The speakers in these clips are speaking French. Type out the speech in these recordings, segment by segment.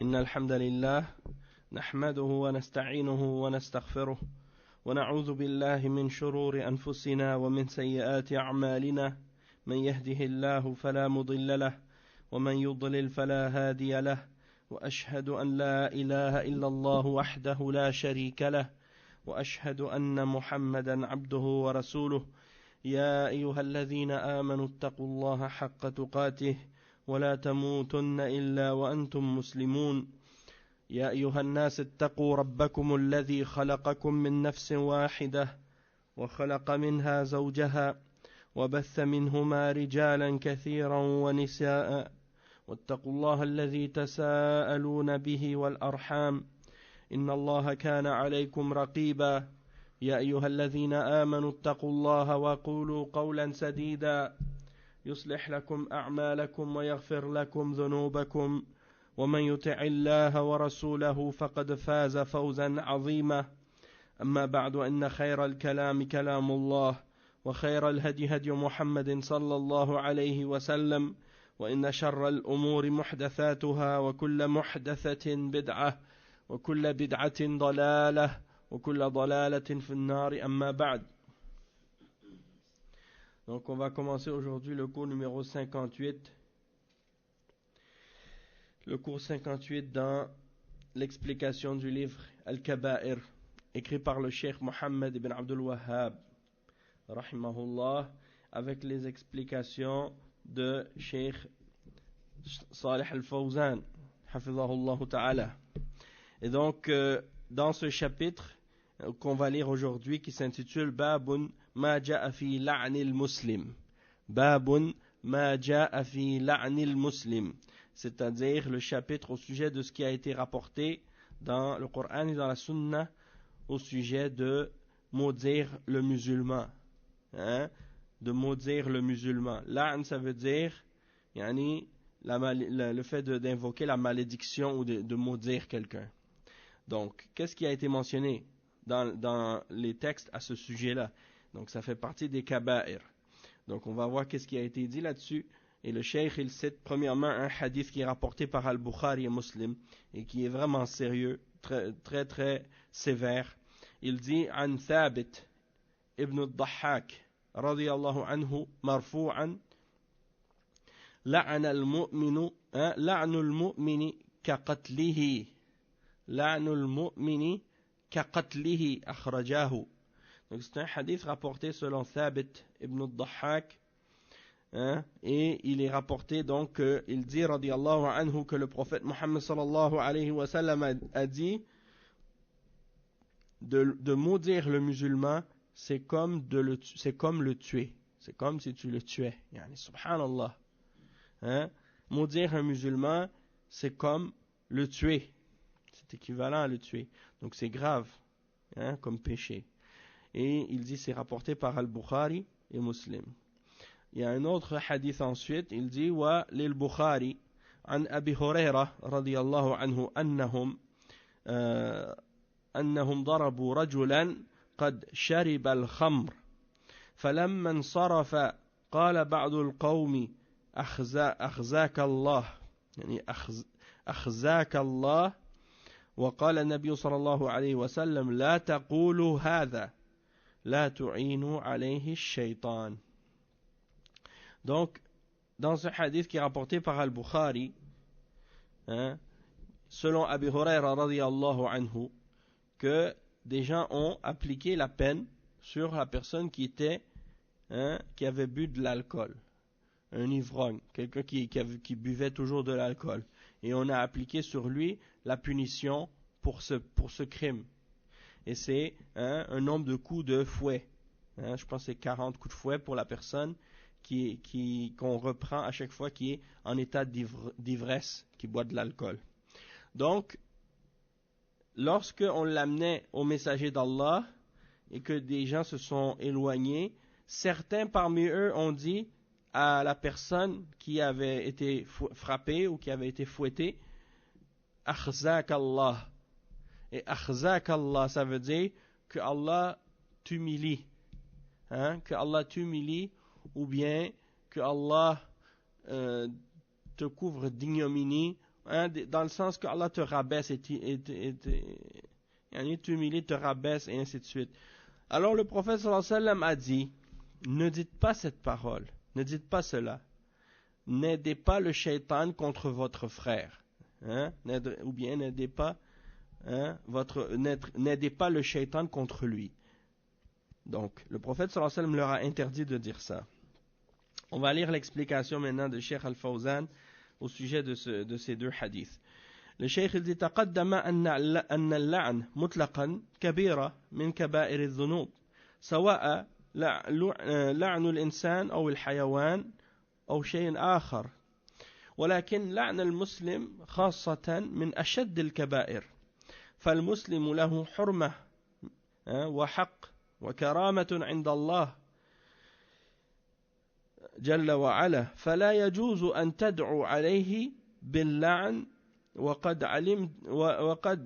إن الحمد لله نحمده ونستعينه ونستغفره ونعوذ بالله من شرور أنفسنا ومن سيئات أعمالنا من يهده الله فلا مضل له ومن يضلل فلا هادي له وأشهد أن لا إله إلا الله وحده لا شريك له وأشهد أن محمدا عبده ورسوله يا أيها الذين آمنوا اتقوا الله حق تقاته ولا تموتن إلا وأنتم مسلمون يا أيها الناس اتقوا ربكم الذي خلقكم من نفس واحدة وخلق منها زوجها وبث منهما رجالا كثيرا ونساء واتقوا الله الذي تساءلون به والأرحام إن الله كان عليكم رقيبا يا أيها الذين آمنوا اتقوا الله وقولوا قولا سديدا يصلح لكم أعمالكم ويغفر لكم ذنوبكم ومن يطع الله ورسوله فقد فاز فوزا عظيما أما بعد إن خير الكلام كلام الله وخير الهدي هدي محمد صلى الله عليه وسلم وإن شر الأمور محدثاتها وكل محدثة بدعة وكل بدعة ضلالة وكل ضلالة في النار أما بعد. Donc on va commencer aujourd'hui le cours numéro 58. Le cours 58 dans l'explication du livre Al-Kaba'ir, écrit par le Cheikh Mohammed ibn Abdul Wahhab, rahimahullah, avec les explications de Cheikh Salih Al-Fawzan, hafizahullah ta'ala. Et donc, dans ce chapitre qu'on va lire aujourd'hui, qui s'intitule Babun ma ja'a fi la'nil muslim. Babun ma ja'a fi la'nil muslim. C'est-à-dire le chapitre au sujet de ce qui a été rapporté dans le Coran et dans la Sunna au sujet de maudire le musulman. De maudire le musulman. La'n, ça veut dire yani, le fait d'invoquer la malédiction ou de maudire quelqu'un. Donc, qu'est-ce qui a été mentionné dans les textes à ce sujet-là? Donc, ça fait partie des kaba'ir. Donc, on va voir qu'est-ce qui a été dit là-dessus. Et le cheikh, il cite premièrement un hadith qui est rapporté par Al-Bukhari et Muslim et qui est vraiment sérieux, très, très, très sévère. Il dit, An Thabit ibn al-Dahhak, radiyallahu anhu, marfu'an, la'na al-mu'minu, la'nu al-mu'mini kaqatlihi. لعن المؤمن كقتله أخرجاه. Donc c'est un hadith rapporté selon Thabit ibn al-Dahhak, et il est rapporté donc il dit radiyallahu anhu que le prophète Muhammad sallallahu alayhi wa sallam a dit de maudire le musulman c'est comme le tuer, c'est comme si tu le tuais, yani subhanallah, maudire un musulman c'est comme le tuer. C'est équivalent à le tuer. Donc c'est grave, comme péché. Et il dit, c'est rapporté par Al-Bukhari et Muslim. Il y a un autre hadith ensuite, il dit, wa lil Bukhari, an Abi Huraira, radiyallahu anhu, annahum darabu rajulan qad shariba al-khamr. فلما انصرف قال بعض القوم أخزاك الله يعني أخزاك الله وقال النبي صلى الله عليه وسلم لا تقولوا هذا لا تعينوا عليه الشيطان. Donc dans ce hadith qui est rapporté par Al-Bukhari, selon Abi Huraira radiyallahu anhu, que des gens ont appliqué la peine sur la personne qui avait bu de l'alcool, un ivrogne, quelqu'un qui buvait toujours de l'alcool, et on a appliqué sur lui la punition pour ce crime. Et c'est un nombre de coups de fouet. Je pense que c'est 40 coups de fouet pour la personne qu'on reprend à chaque fois qui est en état d'ivresse, qui boit de l'alcool. Donc, lorsque on l'amenait au messager d'Allah et que des gens se sont éloignés, certains parmi eux ont dit à la personne qui avait été frappée ou qui avait été fouettée, Akhzak Allah. Et Akhzak Allah, ça veut dire que Allah t'humilie. Que Allah t'humilie, ou bien que Allah te couvre d'ignominie, hein, dans le sens que Allah te rabaisse et t'humilie, te rabaisse et ainsi de suite. Alors le prophète sallallahu alayhi wa sallam a dit, ne dites pas cette parole, ne dites pas cela. N'aidez pas le shaitan contre votre frère, hein, ou bien n'aidez pas, hein, n'aidez pas le shaitan contre lui. Donc, le prophète sallallahu alayhi wa sallam leur a interdit de dire ça. On va lire l'explication maintenant de Cheikh Al-Fawzan au sujet de ces deux hadiths. Le Cheikh il dit تقدم أن اللعن مطلقا كبيرة من كبائر الذنوب سواء لعن الإنسان أو الحيوان أو شيء آخر ولكن لعن المسلم خاصة من أشد الكبائر فالمسلم له حرمة وحق وكرامة عند الله جل وعلا فلا يجوز أن تدعو عليه باللعن وقد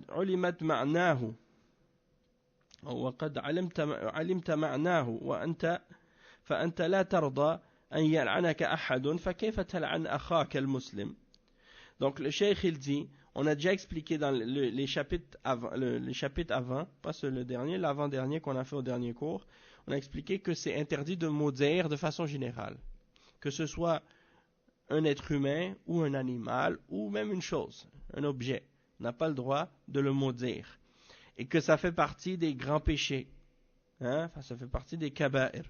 علمت معناه وقد علمت معناه فأنت لا ترضى أن يلعنك أحد فكيف تلعن أخاك المسلم. Donc le cheikh il dit, on a déjà expliqué dans les chapitres avant, pas le dernier, l'avant-dernier qu'on a fait au dernier cours, on a expliqué que c'est interdit de maudire de façon générale, que ce soit un être humain ou un animal ou même une chose, un objet. On n'a pas le droit de le maudire. Et que ça fait partie des grands péchés. Hein? Enfin, ça fait partie des kaba'ir.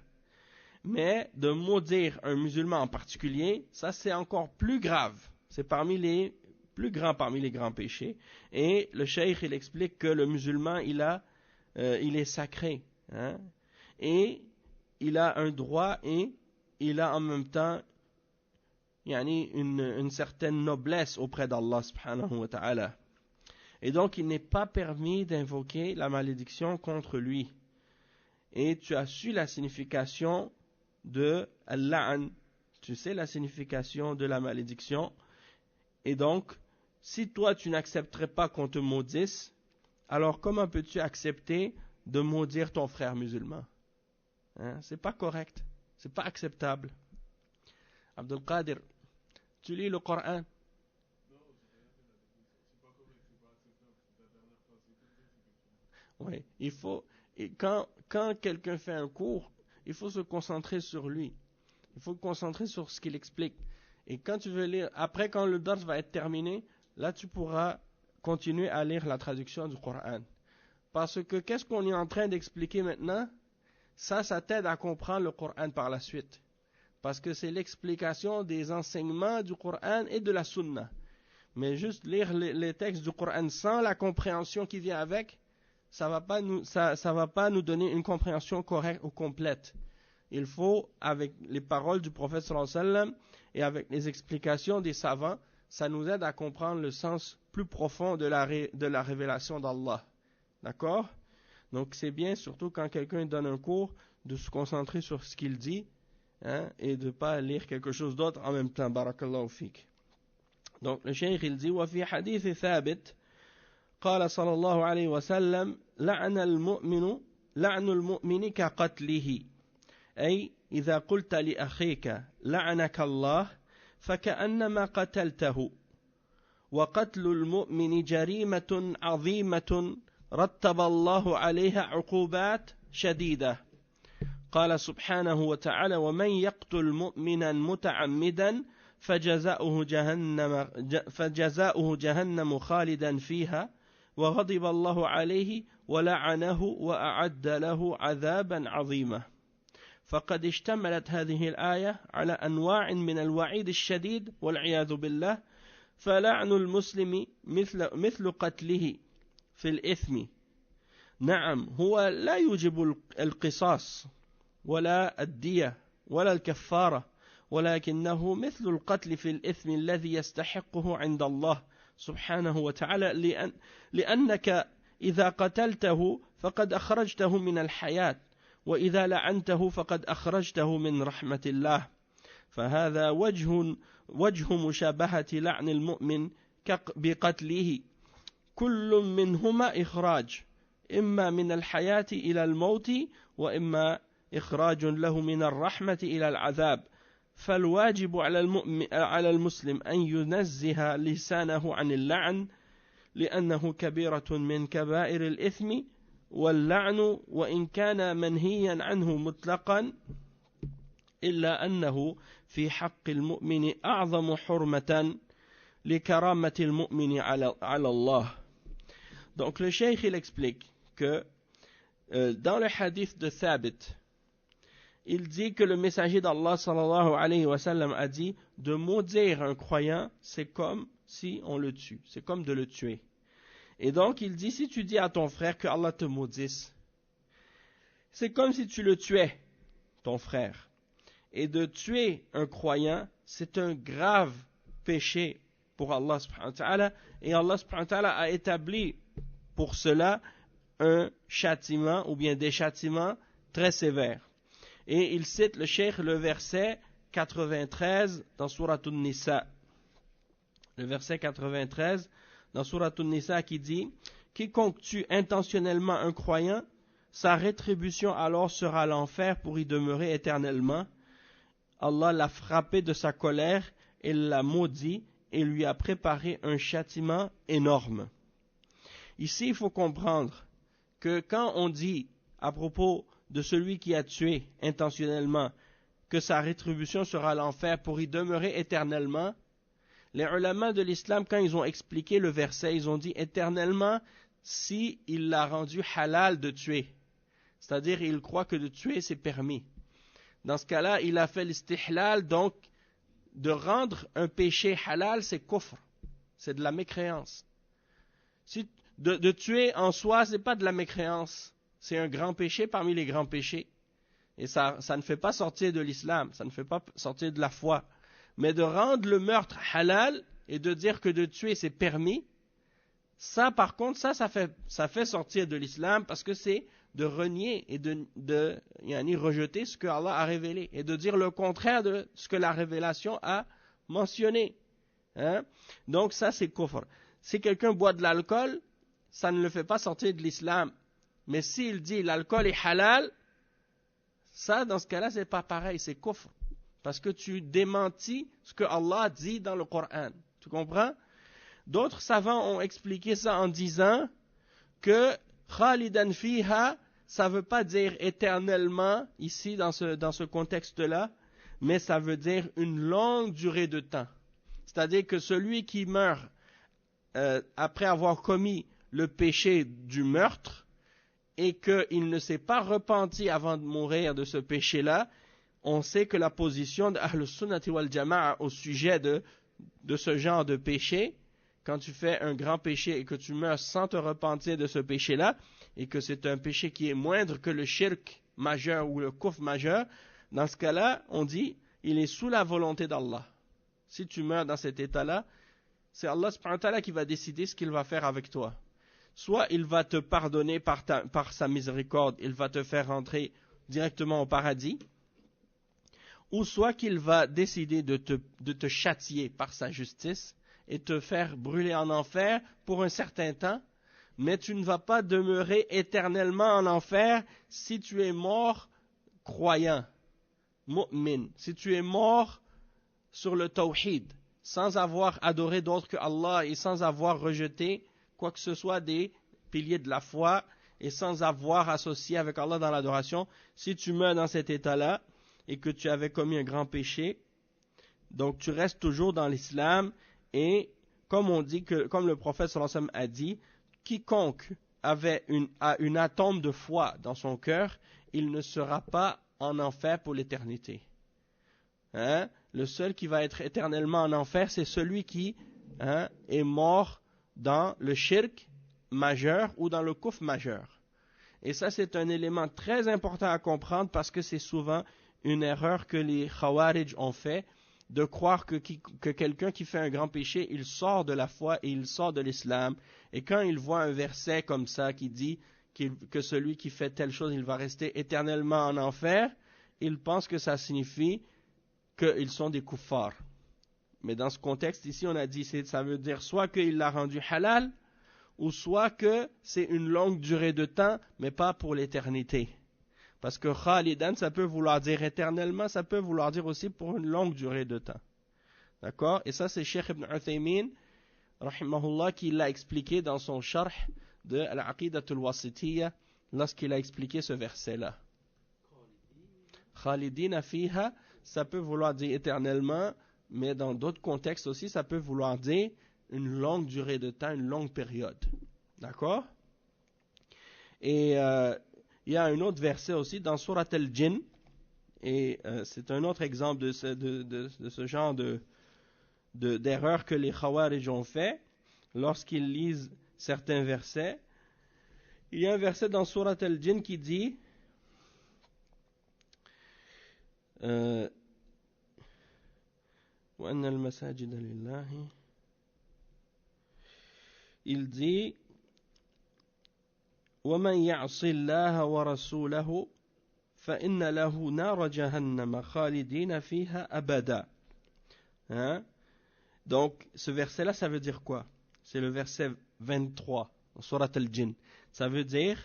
Mais de maudire un musulman en particulier, ça c'est encore plus grave. C'est parmi les plus grands parmi les grands péchés. Et le cheikh il explique que le musulman il est sacré. Hein? Et il a un droit et il a en même temps une certaine noblesse auprès d'Allah subhanahu wa ta'ala. Et donc il n'est pas permis d'invoquer la malédiction contre lui. Et tu as su la signification de al-la'an, tu sais la signification de la malédiction. Et donc, si toi tu n'accepterais pas qu'on te maudisse, alors comment peux-tu accepter de maudire ton frère musulman? Hein? C'est pas correct, c'est pas acceptable. Abdul Qadir, tu lis le Coran? Oui, il faut, et quand quelqu'un fait un cours, il faut se concentrer sur lui. Il faut se concentrer sur ce qu'il explique. Et quand tu veux lire, après quand le dars va être terminé, là tu pourras continuer à lire la traduction du Coran. Parce que qu'est-ce qu'on est en train d'expliquer maintenant? Ça t'aide à comprendre le Coran par la suite. Parce que c'est l'explication des enseignements du Coran et de la Sunna. Mais juste lire les textes du Coran sans la compréhension qui vient avec, ça va pas nous donner une compréhension correcte ou complète. Il faut, avec les paroles du prophète sallallahu alayhi wa sallam et avec les explications des savants, ça nous aide à comprendre le sens plus profond de la révélation d'Allah. D'accord? Donc c'est bien, surtout quand quelqu'un donne un cours, de se concentrer sur ce qu'il dit, hein, et de ne pas lire quelque chose d'autre en même temps. Barakallahu fik. Donc le cheikh il dit, وفي حديث ثابت قال صلى الله عليه وسلم لعن المؤمن كقتله أي إذا قلت لأخيك لعنك الله فكأنما قتلته وقتل المؤمن جريمة عظيمة رتب الله عليها عقوبات شديدة قال سبحانه وتعالى ومن يقتل مؤمنا متعمدا فجزاؤه جهنم خالدا فيها وغضب الله عليه ولعنه وأعد له عذابا عظيما فقد اشتملت هذه الآية على أنواع من الوعيد الشديد والعياذ بالله فلعن المسلم مثل قتله في الإثم نعم هو لا يوجب القصاص ولا الدية ولا الكفارة ولكنه مثل القتل في الإثم الذي يستحقه عند الله سبحانه وتعالى لأنك إذا قتلته فقد أخرجته من الحياة وإذا لعنته فقد أخرجته من رحمة الله فهذا وجه مشابهة لعن المؤمن بقتله كل منهما إخراج إما من الحياة إلى الموت وإما إخراج له من الرحمة إلى العذاب فالواجب على المسلم أن ينزه لسانه عن اللعن لأنه كبيرة من كبائر الإثم واللعن وإن كان منهيا عنه مطلقا إلا أنه في حق المؤمن أعظم حرمة لكرامة المؤمن على الله. Donc le cheikh il explique que dans le hadith de Thabit, il dit que le messager d'Allah sallallahu alayhi wa sallam a dit de maudire un croyant, c'est comme si on le tue, c'est comme de le tuer. Et donc il dit, si tu dis à ton frère que Allah te maudisse, c'est comme si tu le tuais, ton frère. Et de tuer un croyant, c'est un grave péché pour Allah subhanahu wa ta'ala, et Allah subhanahu wa ta'ala a établi pour cela un châtiment ou bien des châtiments très sévères. Et il cite le cheikh le verset 93 dans Surat An-Nisa. Le verset 93 dans Surat An-Nisa qui dit « Quiconque tue intentionnellement un croyant, sa rétribution alors sera l'enfer pour y demeurer éternellement. Allah l'a frappé de sa colère et l'a maudit et lui a préparé un châtiment énorme. » Ici, il faut comprendre que quand on dit à propos de celui qui a tué intentionnellement que sa rétribution sera l'enfer pour y demeurer éternellement, les ulama de l'islam, quand ils ont expliqué le verset, ils ont dit éternellement si il l'a rendu halal de tuer. C'est-à-dire, il croit que de tuer, c'est permis. Dans ce cas-là, il a fait l'istihlal, donc de rendre un péché halal, c'est kufr, c'est de la mécréance. Si, de tuer en soi, c'est pas de la mécréance, c'est un grand péché parmi les grands péchés. Et ça ne fait pas sortir de l'islam, ça ne fait pas sortir de la foi. Mais de rendre le meurtre halal et de dire que de tuer c'est permis, ça par contre, ça fait sortir de l'islam parce que c'est de renier et de rejeter ce que Allah a révélé et de dire le contraire de ce que la révélation a mentionné. Hein? Donc ça c'est kufr. Si quelqu'un boit de l'alcool, ça ne le fait pas sortir de l'islam. Mais s'il dit l'alcool est halal, ça dans ce cas-là c'est pas pareil, c'est kufr. Parce que tu démentis ce que Allah dit dans le Coran. Tu comprends? D'autres savants ont expliqué ça en disant que khalidan fiha, ça ne veut pas dire éternellement ici dans ce contexte-là, mais ça veut dire une longue durée de temps. C'est-à-dire que celui qui meurt après avoir commis le péché du meurtre et qu'il ne s'est pas repenti avant de mourir de ce péché-là, on sait que la position d'Ahl Sunnati wal Jama'a au sujet de ce genre de péché, quand tu fais un grand péché et que tu meurs sans te repentir de ce péché-là, et que c'est un péché qui est moindre que le shirk majeur ou le kufr majeur, dans ce cas-là, on dit, il est sous la volonté d'Allah. Si tu meurs dans cet état-là, c'est Allah subhanahu wa ta'ala qui va décider ce qu'il va faire avec toi. Soit il va te pardonner par sa miséricorde, il va te faire rentrer directement au paradis, ou soit qu'il va décider de te châtier par sa justice et te faire brûler en enfer pour un certain temps, mais tu ne vas pas demeurer éternellement en enfer si tu es mort croyant, mu'min, si tu es mort sur le tawhid, sans avoir adoré d'autre que Allah et sans avoir rejeté quoi que ce soit des piliers de la foi et sans avoir associé avec Allah dans l'adoration. Si tu meurs dans cet état-là et que tu avais commis un grand péché, donc tu restes toujours dans l'islam, et comme on dit que, comme le prophète sallallahu alayhi wa sallam a dit, quiconque avait une atome de foi dans son cœur, il ne sera pas en enfer pour l'éternité. Hein? Le seul qui va être éternellement en enfer, c'est celui qui est mort dans le shirk majeur ou dans le kufr majeur. Et ça, c'est un élément très important à comprendre parce que c'est souvent une erreur que les Khawarij ont fait, de croire que quelqu'un qui fait un grand péché, il sort de la foi et il sort de l'islam. Et quand il voit un verset comme ça qui dit que celui qui fait telle chose, il va rester éternellement en enfer, il pense que ça signifie qu'ils sont des kuffars. Mais dans ce contexte ici, on a dit, ça veut dire soit qu'il l'a rendu halal, ou soit que c'est une longue durée de temps, mais pas pour l'éternité. Parce que khalidan, ça peut vouloir dire éternellement, ça peut vouloir dire aussi pour une longue durée de temps. D'accord? Et ça, c'est Cheikh Ibn Uthaymin, rahimahullah, qui l'a expliqué dans son sharh de Al-Aqidatul Wasitiyya, lorsqu'il a expliqué ce verset-là. Khalidina fiha, ça peut vouloir dire éternellement, mais dans d'autres contextes aussi, ça peut vouloir dire une longue durée de temps, une longue période. D'accord? Et il y a un autre verset aussi dans Surat al-Jinn, et c'est un autre exemple de ce genre d'erreur que les Khawarij ont fait lorsqu'ils lisent certains versets. Il y a un verset dans Surat al-Jinn qui dit وَأَنَّ الْمَسَاجِدَ لِلَّهِ, il dit وَمَنْ يَعْصِ اللَّهَ وَرَسُولَهُ فَإِنَّ لَهُ نَارَ جَهَنَّمَ خَالِدِينَ فِيهَا أَبَدًا. Hein? Donc, ce verset-là, ça veut dire quoi? C'est le verset 23, dans Surat al-Jinn. Ça veut dire,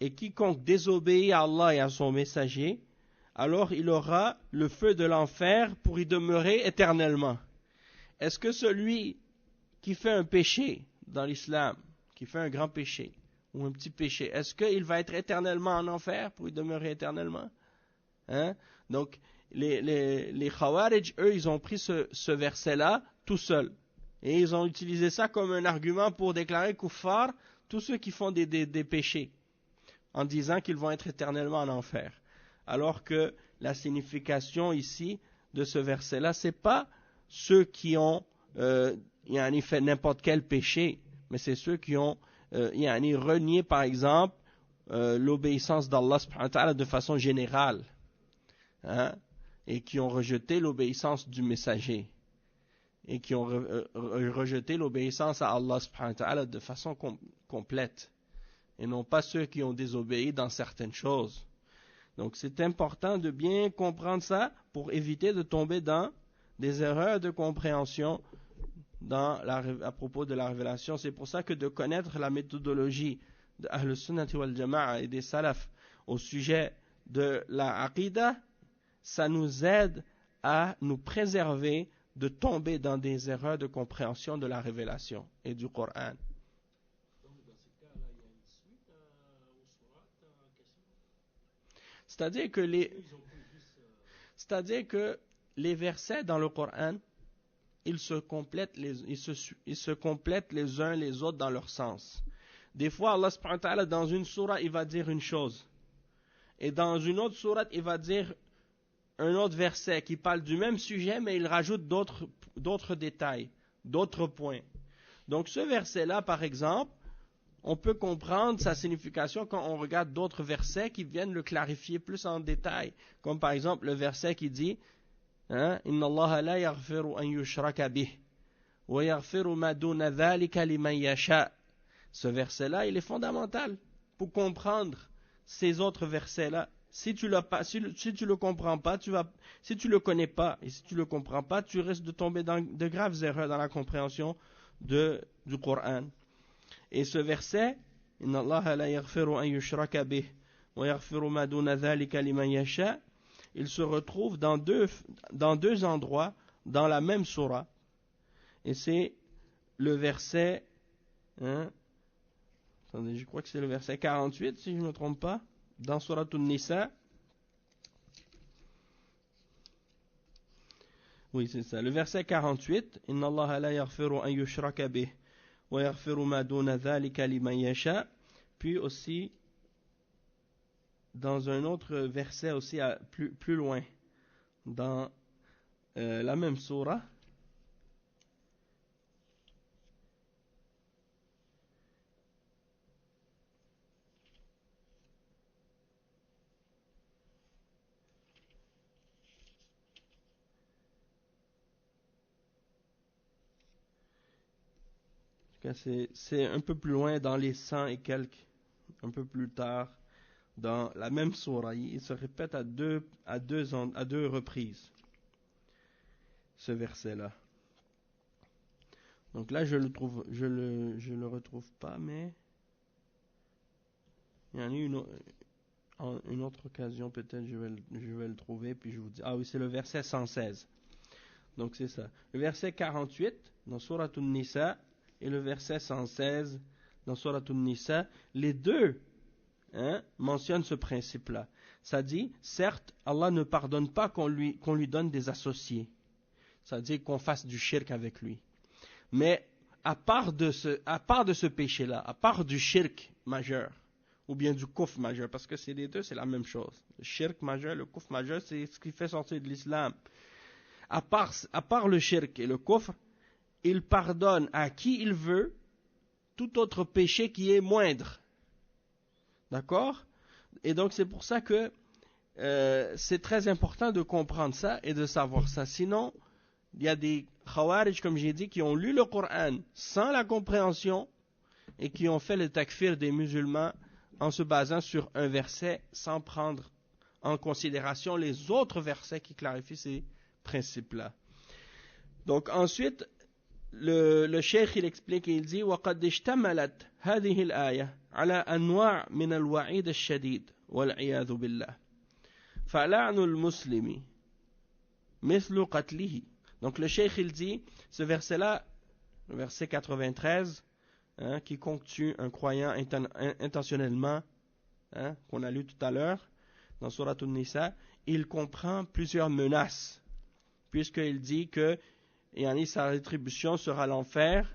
et quiconque désobéit à Allah et à son messager, alors il aura le feu de l'enfer pour y demeurer éternellement. Est-ce que celui qui fait un péché dans l'islam, qui fait un grand péché, ou un petit péché, est-ce qu'il va être éternellement en enfer pour y demeurer éternellement? Hein? Donc, les Khawarij, eux, ils ont pris ce verset-là tout seul. Et ils ont utilisé ça comme un argument pour déclarer kuffar tous ceux qui font des péchés, en disant qu'ils vont être éternellement en enfer. Alors que la signification ici de ce verset-là, c'est pas ceux qui ont fait n'importe quel péché, mais c'est ceux qui ont renié, par exemple, l'obéissance d'Allah subhanahu wa ta'ala de façon générale, hein, et qui ont rejeté l'obéissance du messager, et qui ont rejeté l'obéissance à Allah subhanahu wa ta'ala de façon complète, et non pas ceux qui ont désobéi dans certaines choses. Donc c'est important de bien comprendre ça pour éviter de tomber dans des erreurs de compréhension à propos de la révélation. C'est pour ça que de connaître la méthodologie de Ahl Sunnati wal Jama'a et des Salaf au sujet de la Aqidah, ça nous aide à nous préserver de tomber dans des erreurs de compréhension de la révélation et du Coran. C'est-à-dire que les versets dans le Coran, ils se complètent les uns les autres dans leur sens. Des fois, Allah subhanahu wa ta'ala, dans une sourate, il va dire une chose. Et dans une autre sourate, il va dire un autre verset qui parle du même sujet, mais il rajoute d'autres détails, d'autres points. Donc ce verset-là, par exemple, on peut comprendre sa signification quand on regarde d'autres versets qui viennent le clarifier plus en détail. Comme par exemple le verset qui dit Inna Allah la yaghfiru an yushraka bih wa yaghfiru ma duna dhalika liman yasha. Ce verset-là, il est fondamental pour comprendre ces autres versets-là. Si tu le comprends pas, si tu le connais pas et si tu le comprends pas, tu risques de tomber dans de graves erreurs dans la compréhension du Coran. Et ce verset, Inna Allah la yaghfiru an yushraka bih wa yaghfiru ma duna dhalika liman yasha, il se retrouve dans deux endroits dans la même sourate. Et c'est le verset attendez, je crois que c'est le verset 48 si je ne me trompe pas, dans Surat An-Nisa. Oui, c'est ça. Le verset 48, Inna Allah la yaghfiru an yushraka bih wa yaghfiru ma duna dhalika liman yasha. Puis aussi dans un autre verset aussi plus loin dans la même sourate. C'est un peu plus loin dans les 100 et quelques, un peu plus tard dans la même sourate. Il se répète à deux reprises ce verset-là. Donc là je le retrouve pas, mais il y en a une En une autre occasion, peut-être je vais le trouver, puis je vous dis. Ah oui, c'est le verset 116. Donc c'est ça. Le verset 48 dans Surat An-Nisa et le verset 116 dans Surat An-Nisa, les deux mentionnent ce principe-là. Ça dit, certes, Allah ne pardonne pas qu'on lui donne des associés. Ça dit qu'on fasse du shirk avec lui. Mais à part de ce péché-là, à part du shirk majeur, ou bien du kufr majeur, parce que c'est les deux, c'est la même chose. Le shirk majeur, le kufr majeur, c'est ce qui fait sortir de l'islam. À part le shirk et le kufr, il pardonne à qui il veut tout autre péché qui est moindre. D'accord? Et donc c'est pour ça que c'est très important de comprendre ça et de savoir ça. Sinon, il y a des khawarij, comme j'ai dit, qui ont lu le Coran sans la compréhension et qui ont fait le takfir des musulmans en se basant sur un verset sans prendre en considération les autres versets qui clarifient ces principes-là. Donc ensuite, le cheikh il explique et il dit وَقَدْ اشْتَمَلَتْ هذه الآية على أنواع من الوعيد الشديد والعياذ بالله فلعن المسلم مثل قتله. Donc le cheikh il dit, ce verset-là, le verset 93, quiconque tue un croyant intentionnellement, qu'on a lu tout à l'heure, dans Surat An-Nisa, il comprend plusieurs menaces, puisqu'il dit que sa rétribution sera l'enfer,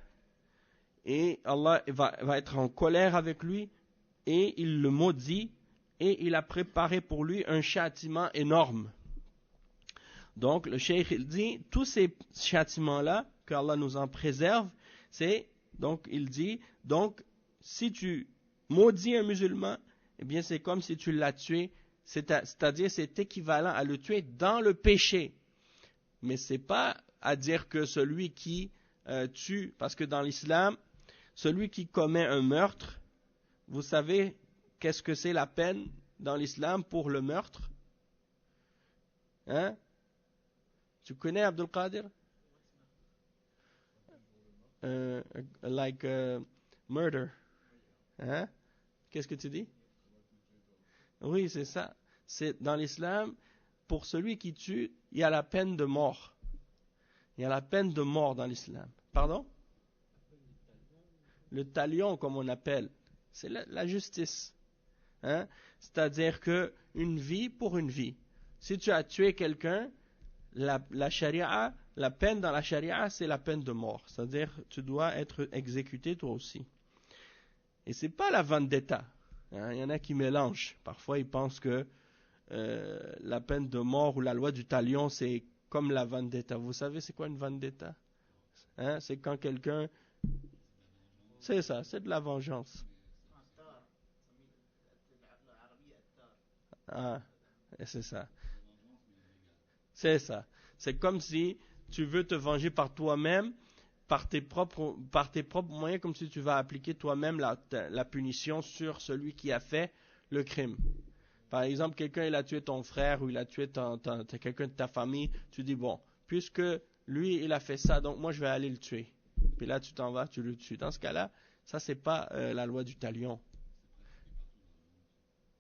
et Allah va être en colère avec lui, et il le maudit, et il a préparé pour lui un châtiment énorme. Donc le cheikh il dit, tous ces châtiments-là, que Allah nous en préserve, donc il dit, donc si tu maudis un musulman, eh bien c'est comme si tu l'as tué, c'est-à-dire c'est équivalent à le tuer dans le péché. Mais c'est pas à dire que celui qui tue, parce que dans l'islam, celui qui commet un meurtre, vous savez qu'est-ce que c'est la peine dans l'islam pour le meurtre? Tu connais Abdul Qadir? Murder. Qu'est-ce que tu dis? Oui, c'est ça. C'est dans l'islam, pour celui qui tue, il y a la peine de mort. Il y a la peine de mort dans l'islam. Pardon? Le talion, comme on appelle, c'est la justice. C'est-à-dire que une vie pour une vie. Si tu as tué quelqu'un, la charia, la peine dans la charia, c'est la peine de mort. C'est-à-dire tu dois être exécuté toi aussi. Et c'est pas la vendetta. Il y en a qui mélangent. Parfois ils pensent que la peine de mort ou la loi du talion, c'est comme la vendetta. Vous savez c'est quoi une vendetta? C'est quand quelqu'un... C'est ça, c'est de la vengeance. C'est ça. C'est ça. C'est comme si tu veux te venger par toi-même, par tes propres moyens, comme si tu vas appliquer toi-même la punition sur celui qui a fait le crime. Par exemple, quelqu'un il a tué ton frère ou il a tué quelqu'un de ta famille, tu dis bon, puisque lui il a fait ça, donc moi je vais aller le tuer. Puis là tu t'en vas, tu le tues. Dans ce cas-là, ça c'est pas la loi du talion.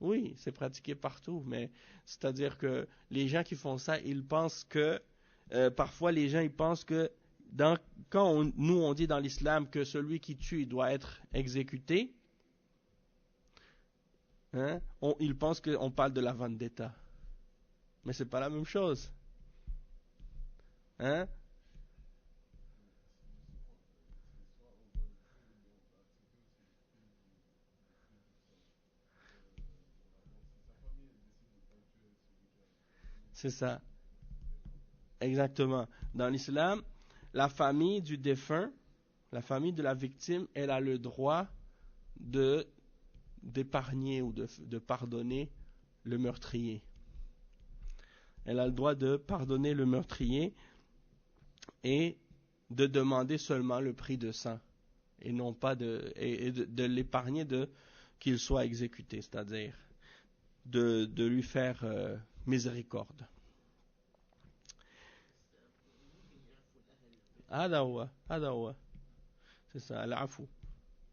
Oui, c'est pratiqué partout, mais c'est-à-dire que les gens qui font ça, ils pensent que parfois les gens ils pensent que quand nous on dit dans l'islam que celui qui tue il doit être exécuté, ils pensent qu'on parle de la vendetta, mais c'est pas la même chose. C'est ça, exactement. Dans l'islam, la famille du défunt, la famille de la victime, elle a le droit d'épargner ou de pardonner le meurtrier. Elle a le droit de pardonner le meurtrier et de demander seulement le prix de sang et non pas de l'épargner qu'il soit exécuté, c'est-à-dire de lui faire miséricorde. Hada huwa. C'est ça, al-afu.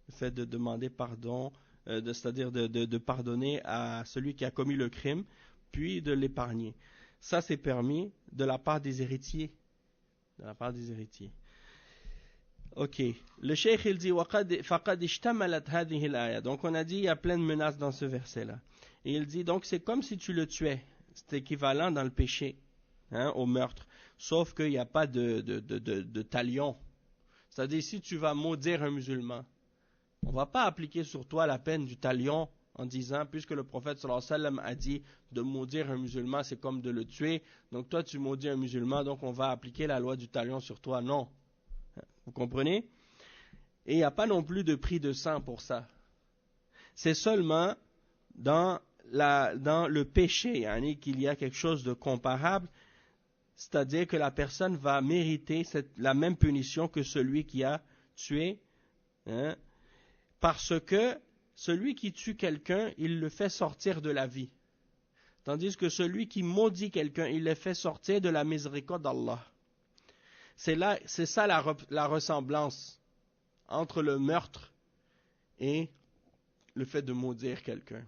Le fait de demander pardon c'est-à-dire de pardonner à celui qui a commis le crime, puis de l'épargner. Ça, c'est permis de la part des héritiers. De la part des héritiers. Ok. Le cheikh, il dit, فَقَدْ اشْتَمَلَتْ هَذِهِ الْآيَةِ. Donc, on a dit, il y a plein de menaces dans ce verset-là. Et il dit, donc, c'est comme si tu le tuais. C'est équivalent dans le péché, au meurtre. Sauf qu'il n'y a pas de talion. C'est-à-dire, si tu vas maudire un musulman, on ne va pas appliquer sur toi la peine du talion en disant, puisque le prophète sallallahu alayhi wa sallam a dit de maudire un musulman, c'est comme de le tuer. Donc toi, tu maudis un musulman, donc on va appliquer la loi du talion sur toi. Non. Vous comprenez? Et il n'y a pas non plus de prix de sang pour ça. C'est seulement dans le péché, qu'il y a quelque chose de comparable, c'est-à-dire que la personne va mériter la même punition que celui qui a tué, parce que celui qui tue quelqu'un, il le fait sortir de la vie. Tandis que celui qui maudit quelqu'un, il le fait sortir de la miséricorde d'Allah. C'est ça la ressemblance entre le meurtre et le fait de maudire quelqu'un.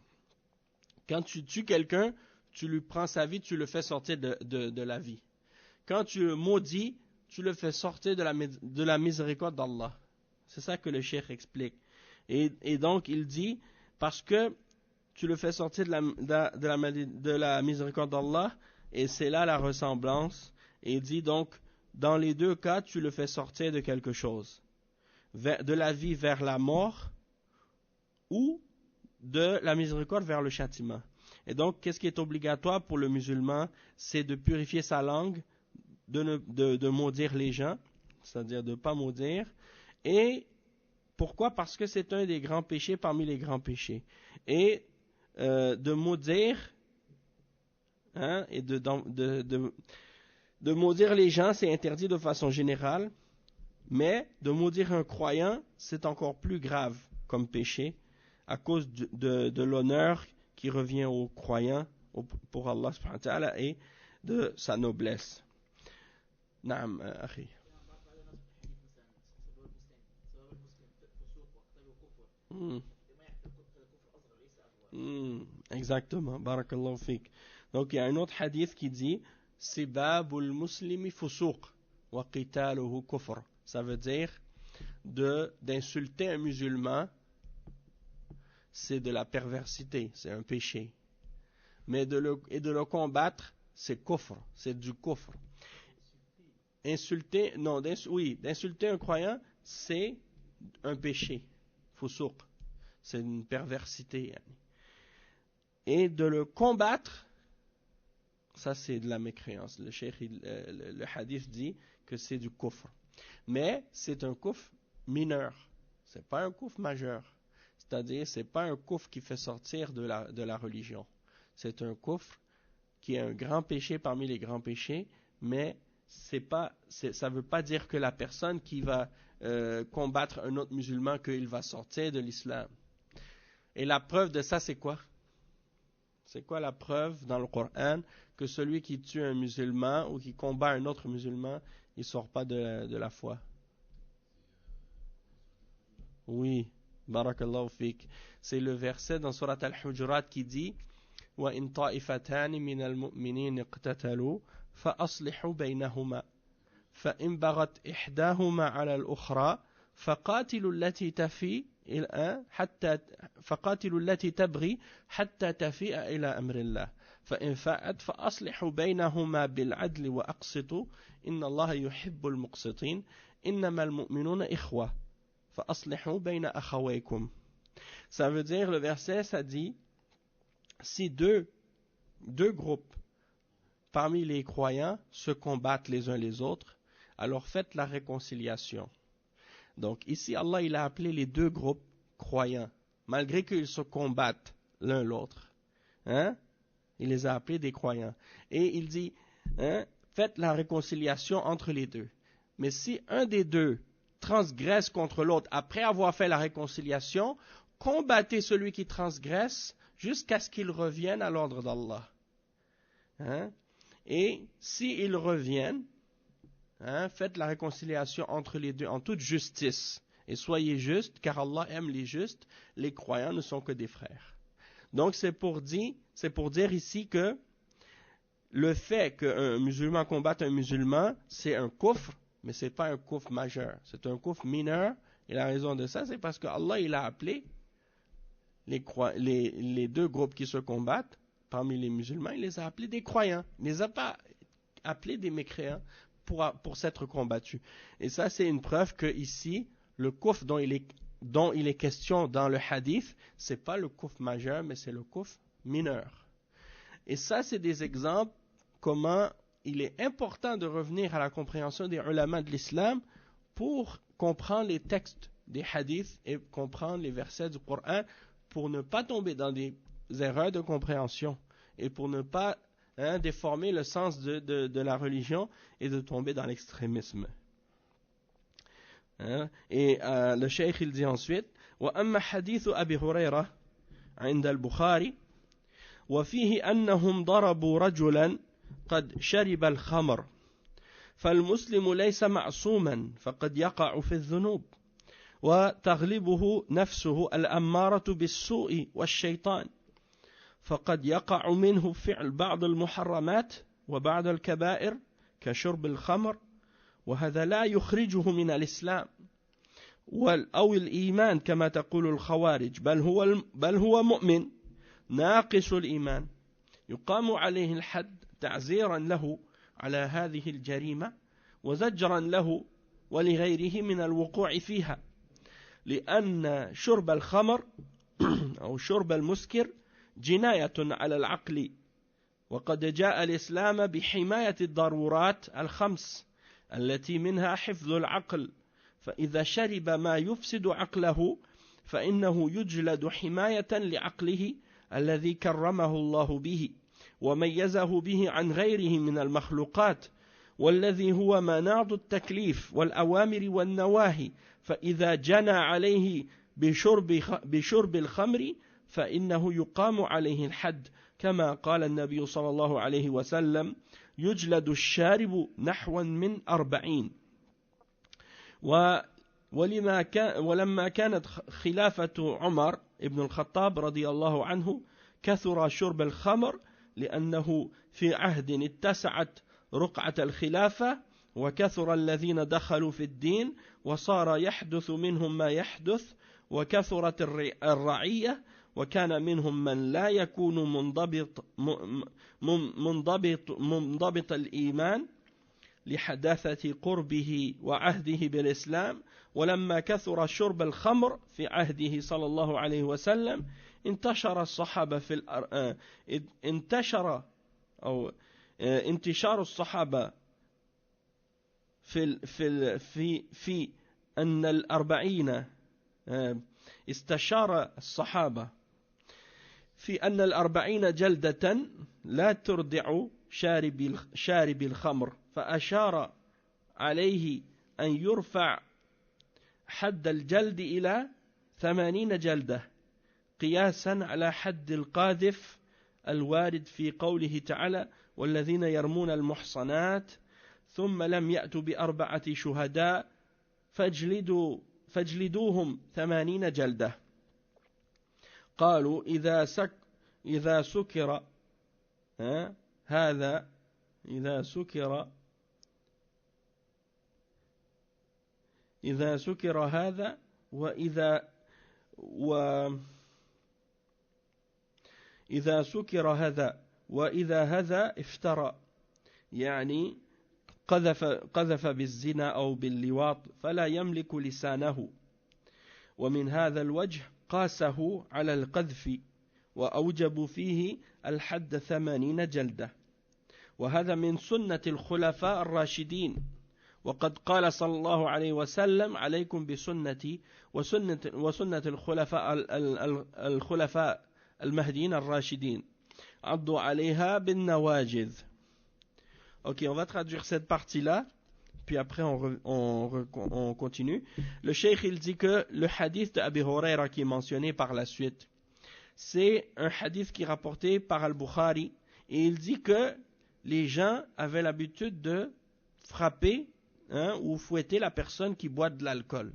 Quand tu tues quelqu'un, tu lui prends sa vie, tu le fais sortir de la vie. Quand tu le maudis, tu le fais sortir de la miséricorde d'Allah. C'est ça que le cheikh explique. Et donc, il dit, parce que tu le fais sortir de la miséricorde d'Allah, et c'est là la ressemblance. Et il dit donc, dans les deux cas, tu le fais sortir de quelque chose. De la vie vers la mort, ou de la miséricorde vers le châtiment. Et donc, qu'est-ce qui est obligatoire pour le musulman? C'est de purifier sa langue, de maudire les gens, c'est-à-dire de ne pas maudire. Et pourquoi? Parce que c'est un des grands péchés parmi les grands péchés. Et de maudire, et de maudire les gens, c'est interdit de façon générale. Mais de maudire un croyant, c'est encore plus grave comme péché, à cause de l'honneur qui revient aux croyants pour Allah subhanahu wa ta'ala et de sa noblesse. Naam, akhi. Exactement, barakallahu fik. Donc il y a un autre hadith qui dit Sibabul muslimi fusuq wa qitaluhu kufr. Ça veut dire d'insulter un musulman, c'est de la perversité, c'est un péché. Mais de le combattre, c'est kufr, c'est du kufr. D'insulter un croyant, c'est un péché, fusuq. C'est une perversité. Et de le combattre, ça c'est de la mécréance. Le cheikh, le hadith dit que c'est du kufr. Mais c'est un kufr mineur. C'est pas un kufr majeur. C'est-à-dire, c'est pas un kufr qui fait sortir de la religion. C'est un kufr qui est un grand péché parmi les grands péchés, mais ça veut pas dire que la personne qui va combattre un autre musulman, qu'il va sortir de l'islam. Et la preuve de ça, c'est quoi? C'est quoi la preuve dans le Coran que celui qui tue un musulman ou qui combat un autre musulman, il ne sort pas de la foi? Oui, barakallahu fik. C'est le verset dans Surat Al-Hujurat qui dit وَإِن طَائِفَتَانِ مِنَ الْمُؤْمِنِينَ اقْتَتَلُوا فَأَصْلِحُوا بَيْنَهُمَا فَإِن بَغَتْ إِحْدَاهُمَا عَلَى الْأُخْرَى فَقَاتِلُوا التي تبغي حتى تفيء إلى أمر الله فإن فاءت فأصلحوا بينهما بالعدل وأقسطوا إن الله يحب المقسطين إنما المؤمنون إخوة فأصلحوا بين أخويكم. Ça veut dire, le verset, ça dit, si deux groupes parmi les croyants se combattent les uns les autres, alors faites la réconciliation. Donc ici, Allah il a appelé les deux groupes croyants, malgré qu'ils se combattent l'un l'autre. Il les a appelés des croyants. Et il dit, faites la réconciliation entre les deux. Mais si un des deux transgresse contre l'autre après avoir fait la réconciliation, combattez celui qui transgresse jusqu'à ce qu'il revienne à l'ordre d'Allah. Et s'ils reviennent, faites la réconciliation entre les deux en toute justice. et soyez justes, car Allah aime les justes, les croyants ne sont que des frères. Donc c'est pour dire ici que le fait qu'un musulman combatte un musulman, c'est un kufr, mais ce n'est pas un kufr majeur, c'est un kufr mineur, et la raison de ça, c'est parce que Allah il a appelé les deux groupes qui se combattent, parmi les musulmans, il les a appelés des croyants, il ne les a pas appelés des mécréants pour s'être combattus. Et ça, c'est une preuve que ici, le kufr dont il est question dans le hadith, c'est pas le kufr majeur, mais c'est le kufr mineur. Et ça, c'est des exemples comment il est important de revenir à la compréhension des ulama de l'islam pour comprendre les textes des hadiths et comprendre les versets du Coran pour ne pas tomber dans des erreurs de compréhension et pour ne pas déformer le sens de la religion et de tomber dans l'extrémisme. Et le cheikh il dit ensuite وأما حديث أبي هريرة عند البخاري وفيه أنهم ضربوا رجلا قد شرب الخمر فالمسلم ليس معصوما فقد يقع في الذنوب وتغلبه نفسه الأمارة بالسوء والشيطان فقد يقع منه فعل بعض المحرمات وبعض الكبائر كشرب الخمر وهذا لا يخرجه من الإسلام أو الإيمان كما تقول الخوارج بل هو مؤمن ناقص الإيمان يقام عليه الحد تعزيرا له على هذه الجريمة وزجرا له ولغيره من الوقوع فيها لأن شرب الخمر أو شرب المسكر جناية على العقل وقد جاء الإسلام بحماية الضرورات الخمس التي منها حفظ العقل فإذا شرب ما يفسد عقله فإنه يجلد حماية لعقله الذي كرمه الله به وميزه به عن غيره من المخلوقات والذي هو مناط التكليف والأوامر والنواهي فإذا جنى عليه بشرب الخمر فإنه يقام عليه الحد كما قال النبي صلى الله عليه وسلم يجلد الشارب نحوا من 40 ولما كانت خلافة عمر ابن الخطاب رضي الله عنه كثر شرب الخمر لأنه في عهد اتسعت رقعة الخلافة وكثر الذين دخلوا في الدين وصار يحدث منهم ما يحدث وكثرت الرعية وكان منهم من لا يكون منضبط الإيمان لحداثة قربه وعهده بالإسلام ولما كثر شرب الخمر في عهده صلى الله عليه وسلم انتشر الصحابة انتشار الصحابة في أن الأربعين استشار الصحابة في أن 40 جلدة لا تردع شارب الخمر فأشار عليه أن يرفع حد الجلد إلى 80 جلدة قياسا على حد القاذف الوارد في قوله تعالى والذين يرمون المحصنات ثم لم يأتوا ب4 شهداء فاجلدوهم 80 جلدة قالوا إذا سكر هذا وإذا هذا افترى يعني قذف بالزنا أو باللواط فلا يملك لسانه ومن هذا الوجه قاسه على القذف وأوجبوا فيه الحد 80 جلدة وهذا من سنة الخلفاء الراشدين وقد قال صلى الله عليه وسلم عليكم بسنتي وسنة الخلفاء المهديين الراشدين عضوا عليها بالنواجذ. Ok, on va traduire cette partie-là, puis après on continue. Le cheikh il dit que le hadith de Abi Huraira qui est mentionné par la suite, c'est un hadith qui est rapporté par Al-Bukhari, et il dit que les gens avaient l'habitude de frapper ou fouetter la personne qui boit de l'alcool.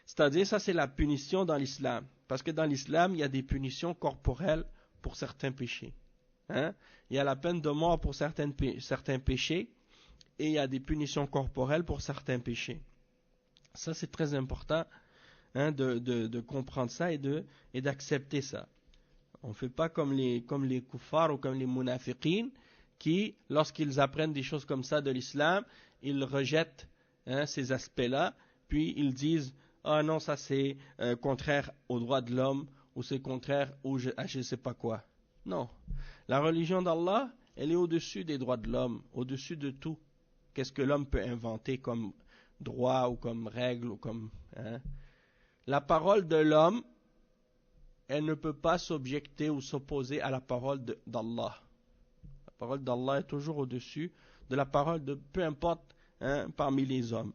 C'est-à-dire, ça c'est la punition dans l'islam. Parce que dans l'islam, il y a des punitions corporelles pour certains péchés. Hein? Il y a la peine de mort pour certains péchés et il y a des punitions corporelles pour certains péchés. Ça c'est très important, hein, de comprendre ça et d'accepter ça. On ne fait pas comme les kuffars ou comme les munafiqin qui, lorsqu'ils apprennent des choses comme ça de l'islam, ils rejettent, hein, ces aspects-là, puis ils disent « Ah non, ça c'est contraire aux droits de l'homme » ou c'est contraire à je ne sais pas quoi. Non. La religion d'Allah, elle est au-dessus des droits de l'homme, au-dessus de tout. Qu'est-ce que l'homme peut inventer comme droit ou comme règle ou comme... Hein? La parole de l'homme, elle ne peut pas s'objecter ou s'opposer à la parole d'Allah. La parole d'Allah est toujours au-dessus de la parole de peu importe, hein, parmi les hommes.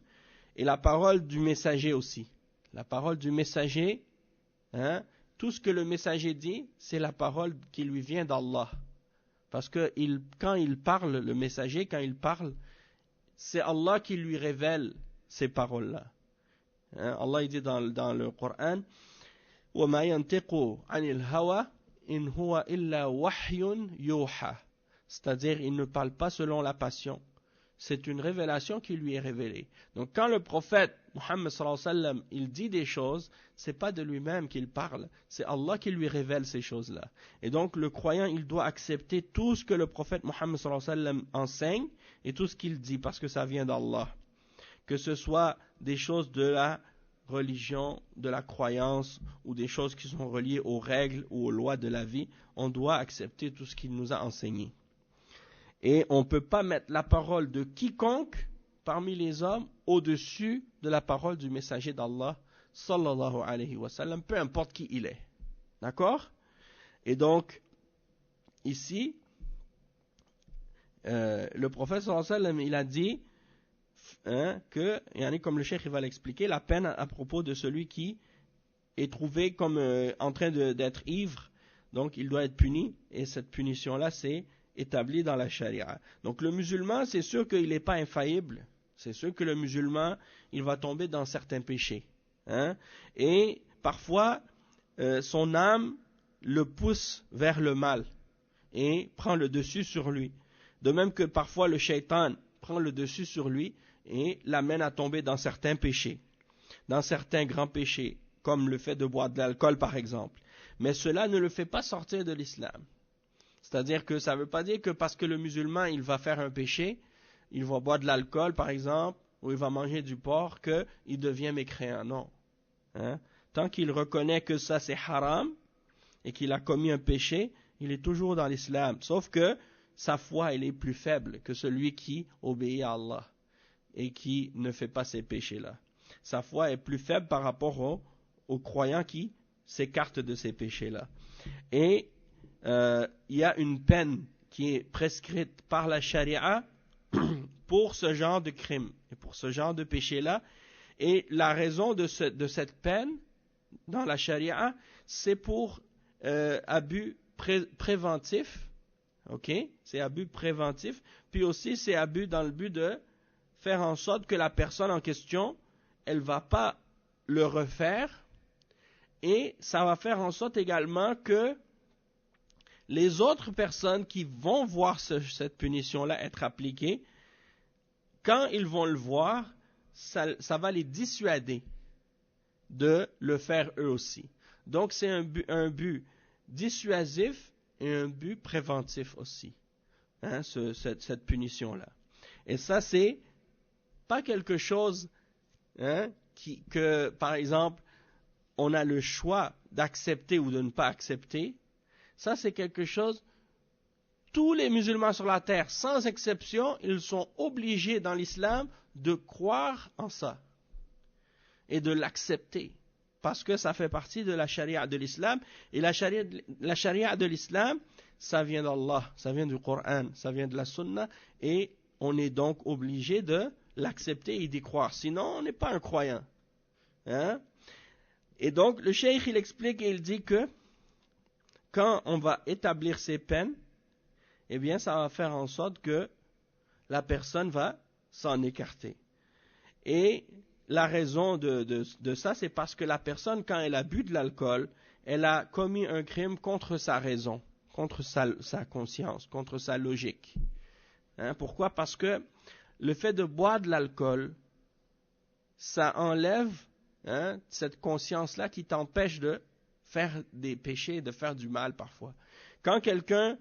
Et la parole du messager aussi. La parole du messager, hein, tout ce que le messager dit, c'est la parole qui lui vient d'Allah. Parce que quand il parle, le messager, quand il parle, c'est Allah qui lui révèle ces paroles-là. Hein, Allah il dit dans le Coran, وَمَا يَنْتِقُ عَنِ الْهَوَى إِنْ هُوَ إِلَّا وَحْيٌ يُوحَى. C'est-à-dire, il ne parle pas selon la passion. C'est une révélation qui lui est révélée. Donc, quand le prophète Muhammad sallallahu alayhi wa sallam, il dit des choses, c'est pas de lui-même qu'il parle, c'est Allah qui lui révèle ces choses-là. Et donc, le croyant, il doit accepter tout ce que le prophète Muhammad sallallahu alayhi wa sallam enseigne et tout ce qu'il dit, parce que ça vient d'Allah. Que ce soit des choses de la religion, de la croyance, ou des choses qui sont reliées aux règles ou aux lois de la vie, on doit accepter tout ce qu'il nous a enseigné. Et on ne peut pas mettre la parole de quiconque parmi les hommes au-dessus de la parole du messager d'Allah, sallallahu alayhi wa sallam, peu importe qui il est. D'accord? Et donc, ici, le prophète sallallahu alayhi wa sallam, il a dit, hein, que, comme le cheikh va l'expliquer, la peine à propos de celui qui est trouvé comme en train d'être ivre, donc il doit être puni, et cette punition-là, c'est établi dans la charia. Donc le musulman, c'est sûr qu'il n'est pas infaillible. C'est sûr que le musulman, il va tomber dans certains péchés. Hein? Et parfois, son âme le pousse vers le mal et prend le dessus sur lui. De même que parfois le shaitan prend le dessus sur lui et l'amène à tomber dans certains péchés, dans certains grands péchés, comme le fait de boire de l'alcool par exemple. Mais cela ne le fait pas sortir de l'islam. C'est-à-dire que ça ne veut pas dire que parce que le musulman il va faire un péché, il va boire de l'alcool par exemple, ou il va manger du porc, qu'il devient mécréant. Non. Hein? Tant qu'il reconnaît que ça c'est haram, et qu'il a commis un péché, il est toujours dans l'islam. Sauf que sa foi elle est plus faible que celui qui obéit à Allah, et qui ne fait pas ces péchés-là. Sa foi est plus faible par rapport aux croyants qui s'écartent de ces péchés-là. Et il y a une peine qui est prescrite par la charia pour ce genre de crime et pour ce genre de péché-là. Et la raison de cette peine dans la charia, c'est pour abus préventif. Ok? C'est abus préventif. Puis aussi, c'est abus dans le but de faire en sorte que la personne en question, elle ne va pas le refaire. Et ça va faire en sorte également que les autres personnes qui vont voir cette punition-là être appliquée, quand ils vont le voir, ça va les dissuader de le faire eux aussi. Donc c'est un but dissuasif et un but préventif aussi, hein, cette punition-là. Et ça, c'est pas quelque chose, hein, que, par exemple, on a le choix d'accepter ou de ne pas accepter. Ça, c'est quelque chose, tous les musulmans sur la terre, sans exception, ils sont obligés dans l'islam de croire en ça et de l'accepter. Parce que ça fait partie de la charia de l'islam. Et la charia de l'islam, ça vient d'Allah, ça vient du Coran, ça vient de la Sunna. Et on est donc obligé de l'accepter et d'y croire. Sinon, on n'est pas un croyant. Hein? Et donc, le cheikh, il explique et il dit que quand on va établir ces peines, eh bien, ça va faire en sorte que la personne va s'en écarter. Et la raison de ça, c'est parce que la personne, quand elle a bu de l'alcool, elle a commis un crime contre sa raison, contre sa conscience, contre sa logique. Hein, pourquoi? Parce que le fait de boire de l'alcool, ça enlève cette conscience-là qui t'empêche de faire des péchés, de faire du mal parfois. Quand quelqu'un,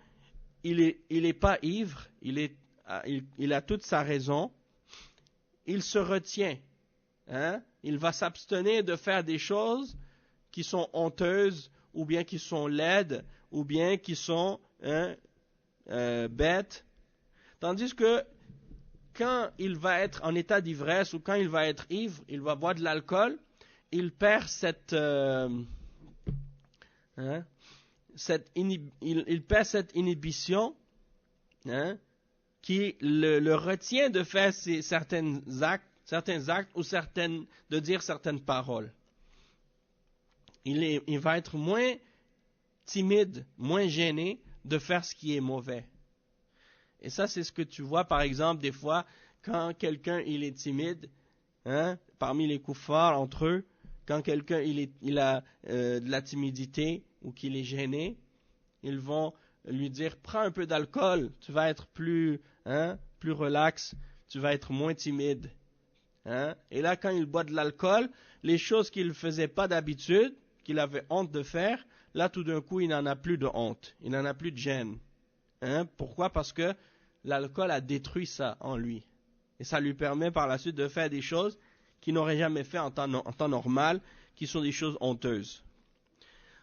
il est pas ivre, il a toute sa raison, il se retient. Hein? Il va s'abstenir de faire des choses qui sont honteuses, ou bien qui sont laides, ou bien qui sont bêtes. Tandis que quand il va être en état d'ivresse, ou quand il va être ivre, il va boire de l'alcool, il perd il perd cette inhibition qui le retient de faire certains actes ou de dire certaines paroles. Il va être moins timide, moins gêné de faire ce qui est mauvais. Et ça, c'est ce que tu vois, par exemple, des fois, quand quelqu'un il est timide, parmi les koufars entre eux, quand quelqu'un il a de la timidité ou qu'il est gêné, ils vont lui dire « Prends un peu d'alcool, tu vas être plus relax, tu vas être moins timide. » Et là, quand il boit de l'alcool, les choses qu'il ne faisait pas d'habitude, qu'il avait honte de faire, là, tout d'un coup, il n'en a plus de honte, il n'en a plus de gêne. Pourquoi? Parce que l'alcool a détruit ça en lui. Et ça lui permet par la suite de faire des choses qu'il n'aurait jamais fait en temps normal, qui sont des choses honteuses.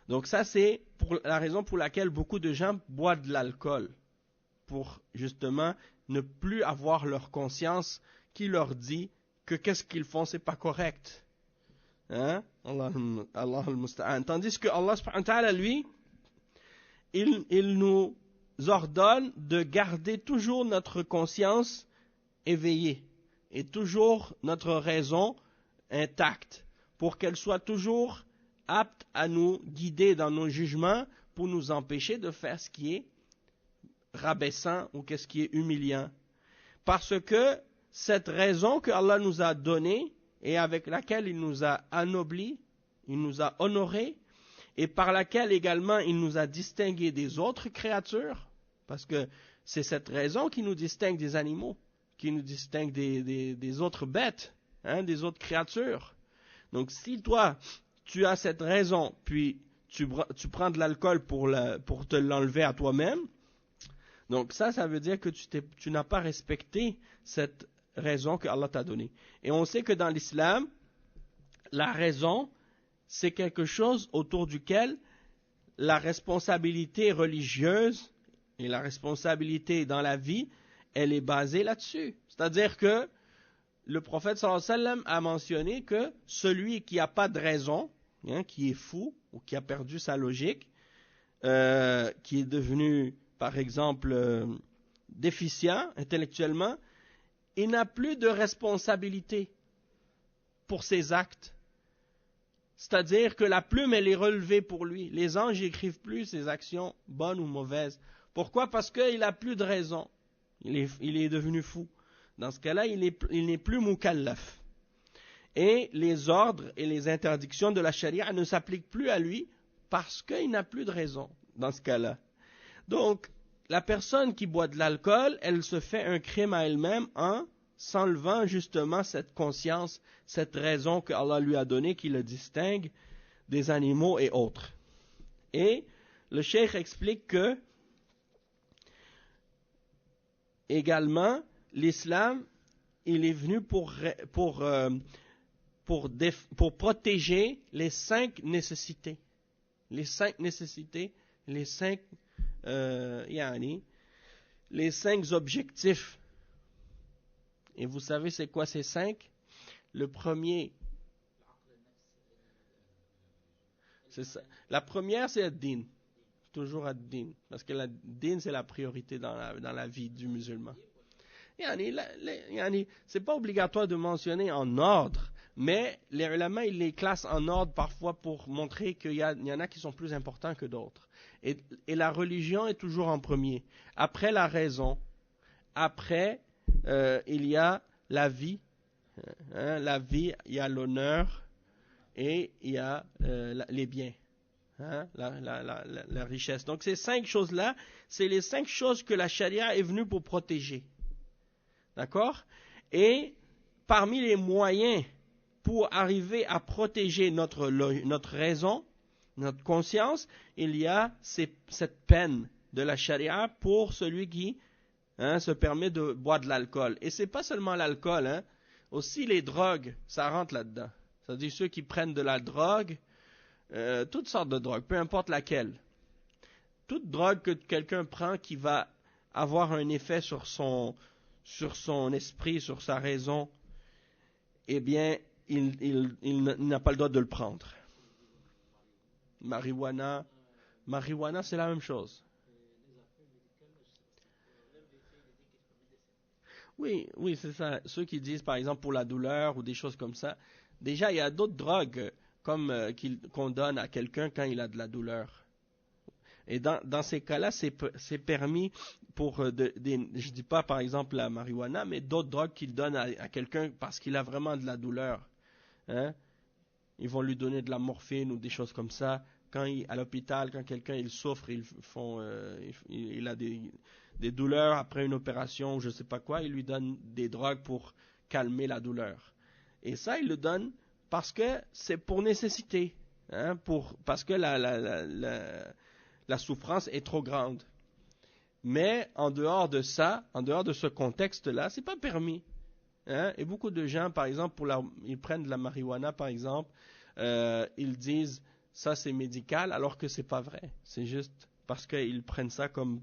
Donc ça, c'est la raison pour laquelle beaucoup de gens boivent de l'alcool, pour justement ne plus avoir leur conscience qui leur dit que qu'est-ce qu'ils font, c'est pas correct. Allah al-Musta'an. Tandis que Allah subhanahu wa ta'ala, lui, il nous ordonne de garder toujours notre conscience éveillée et toujours notre raison intacte pour qu'elle soit toujours apte à nous guider dans nos jugements pour nous empêcher de faire ce qui est rabaissant ou ce qui est humiliant. Parce que cette raison que Allah nous a donnée et avec laquelle il nous a anoblis, il nous a honorés, et par laquelle également il nous a distingués des autres créatures, parce que c'est cette raison qui nous distingue des animaux, qui nous distingue des autres bêtes, des autres créatures. Donc si toi, tu as cette raison, puis tu prends de l'alcool pour te l'enlever à toi-même, donc ça veut dire que tu n'as pas respecté cette raison que Allah t'a donnée. Et on sait que dans l'islam, la raison, c'est quelque chose autour duquel la responsabilité religieuse et la responsabilité dans la vie, elle est basée là-dessus. C'est-à-dire que le prophète sallallahu alayhi wa sallam a mentionné que celui qui n'a pas de raison, qui est fou ou qui a perdu sa logique, qui est devenu, par exemple, déficient intellectuellement, il n'a plus de responsabilité pour ses actes. C'est-à-dire que la plume, elle est relevée pour lui. Les anges n'écrivent plus ses actions, bonnes ou mauvaises. Pourquoi? Parce qu'il n'a plus de raison. Il est devenu fou. Dans ce cas-là, il n'est plus mukallaf. Et les ordres et les interdictions de la charia ne s'appliquent plus à lui parce qu'il n'a plus de raison dans ce cas-là. Donc, la personne qui boit de l'alcool, elle se fait un crime à elle-même en s'enlevant justement cette conscience, cette raison que Allah lui a donnée qui le distingue des animaux et autres. Et le cheikh explique que également l'islam, il est venu pour protéger les 5 nécessités. Les 5 nécessités, les 5 objectifs. Et vous savez c'est quoi ces 5? Le premier, c'est ça. La première c'est ad-din. Toujours ad-din. Parce que ad-din c'est la priorité dans la vie du musulman. C'est pas obligatoire de mentionner en ordre, mais les ulama ils les classent en ordre parfois pour montrer qu'il y en a qui sont plus importants que d'autres. Et la religion est toujours en premier. Après la raison, après il y a la vie, Hein, la vie, il y a l'honneur et il y a les biens. Hein, la richesse. Donc ces 5 choses-là, c'est les 5 choses que la charia est venue pour protéger. D'accord? Et parmi les moyens pour arriver à protéger notre raison, notre conscience, il y a cette peine de la charia pour celui qui se permet de boire de l'alcool. Et c'est pas seulement l'alcool, hein, aussi les drogues, ça rentre là-dedans. C'est-à-dire ceux qui prennent de la drogue, toutes sortes de drogues, peu importe laquelle. Toute drogue que quelqu'un prend qui va avoir un effet sur son esprit, sur sa raison, eh bien, il n'a pas le droit de le prendre. Marijuana, c'est la même chose. Oui, c'est ça. Ceux qui disent, par exemple, pour la douleur ou des choses comme ça. Déjà, il y a d'autres drogues comme qu'on donne à quelqu'un quand il a de la douleur. Et dans ces cas-là, c'est permis pour je dis pas par exemple la marijuana, mais d'autres drogues qu'ils donnent à quelqu'un parce qu'il a vraiment de la douleur. Hein? Ils vont lui donner de la morphine ou des choses comme ça. À l'hôpital, quand quelqu'un il souffre, il a des douleurs après une opération ou je sais pas quoi, ils lui donnent des drogues pour calmer la douleur. Et ça, ils le donnent parce que c'est pour nécessité, hein, parce que la souffrance est trop grande. Mais en dehors de ça, en dehors de ce contexte-là, c'est pas permis. Hein? Et beaucoup de gens, par exemple, ils prennent de la marijuana, par exemple, ils disent ça c'est médical, alors que c'est pas vrai. C'est juste parce qu'ils prennent ça comme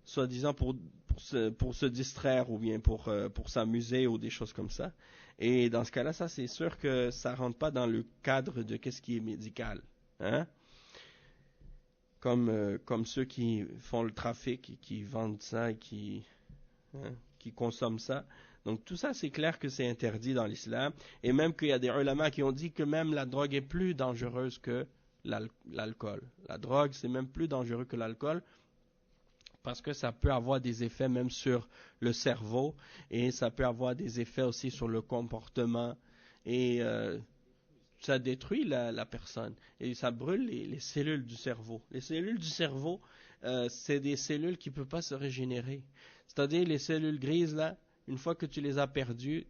soi-disant pour se distraire ou bien pour s'amuser ou des choses comme ça. Et dans ce cas-là, ça c'est sûr que ça rentre pas dans le cadre de qu'est-ce qui est médical. Hein? Comme ceux qui font le trafic, qui vendent ça, qui consomment ça. Donc tout ça, c'est clair que c'est interdit dans l'islam. Et même qu'il y a des ulama qui ont dit que même la drogue est plus dangereuse que l'alcool. La drogue, c'est même plus dangereux que l'alcool parce que ça peut avoir des effets même sur le cerveau et ça peut avoir des effets aussi sur le comportement et ça détruit la personne et ça brûle les cellules du cerveau. Les cellules du cerveau, c'est des cellules qui ne peuvent pas se régénérer. C'est-à-dire les cellules grises, là, une fois que tu les as perdues,